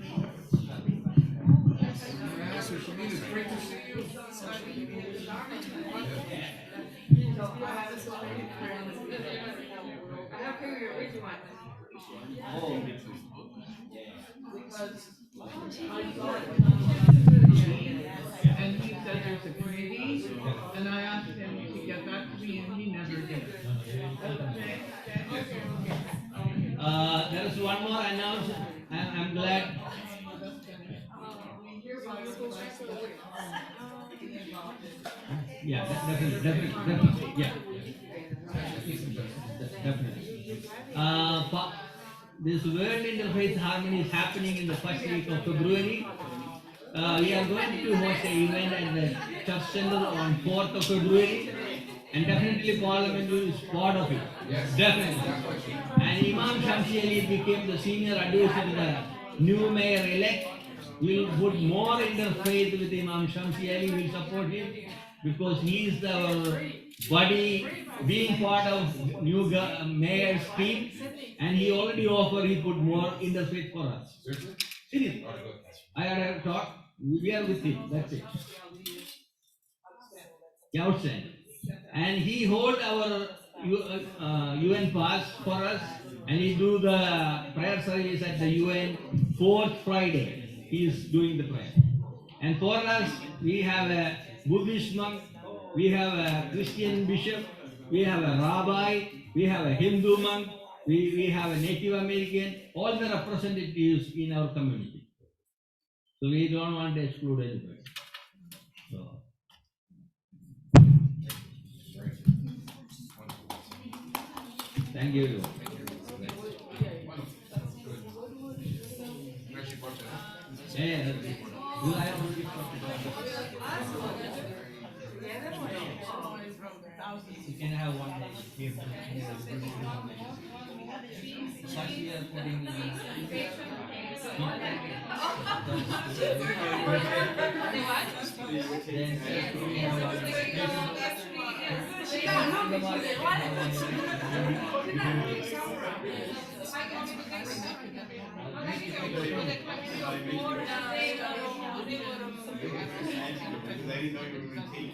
Yes, sir, Shameen, it's great to see you. And he said there's a committee, and I asked him to get back to me, and he never did. There is one more announcement. I'm glad. Yeah, definitely. Yeah. Definitely. This World Interfaith Harmony is happening in the first week of February. We are going to host an event at the Church Center on 4th of February. And definitely Parliament is part of it. Yes. Definitely. And Imam Shamsi Ali became the senior advisor to the new mayor-elect. We'll put more interfaith with Imam Shamsi Ali. We'll support him because he is our buddy, being part of new mayor's team. And he already offered, he put more interfaith for us. Seriously. I had a talk. We are with him. That's it. Outstanding. And he hold our UN pass for us, and he do the prayer service at the UN 4th Friday. He is doing the prayer. And for us, we have a Buddhist monk, we have a Christian bishop, we have a rabbi, we have a Hindu monk, we have a Native American, all the representatives in our community. So we don't want to exclude anybody. So. Thank you. Yeah, you can have one day. First we are putting because I didn't know you were going to take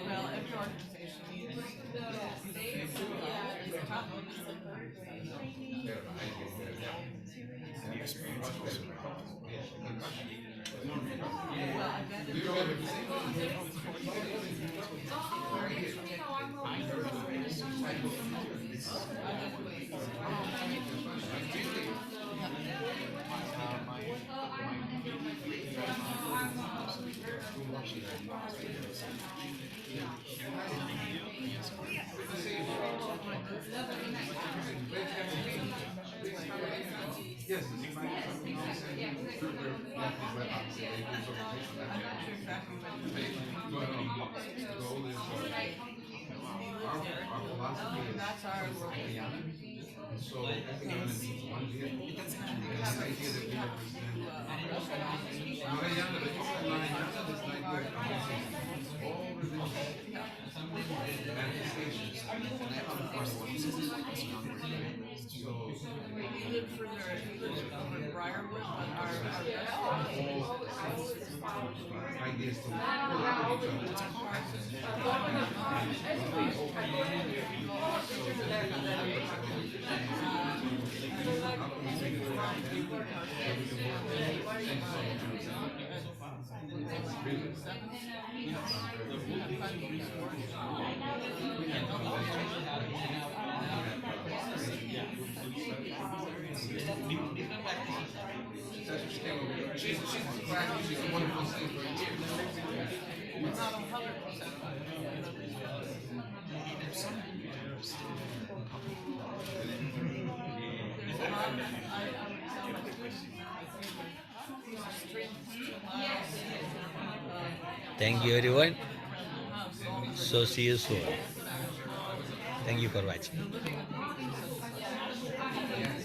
Well, every organization needs. Yes, it's exactly something else, and through their web they do sort of but the goal is, our philosophy is Mahayana, and so everyone needs one vehicle. It's the idea that we represent Mahayana, but Mahayana is the idea of all religious manifestations, and I come from so We live further, we live over in Briarwood, but our idea is to pull up each She's a wonderful singer for years. not 100%. Thank you everyone. So see you soon. Thank you for watching.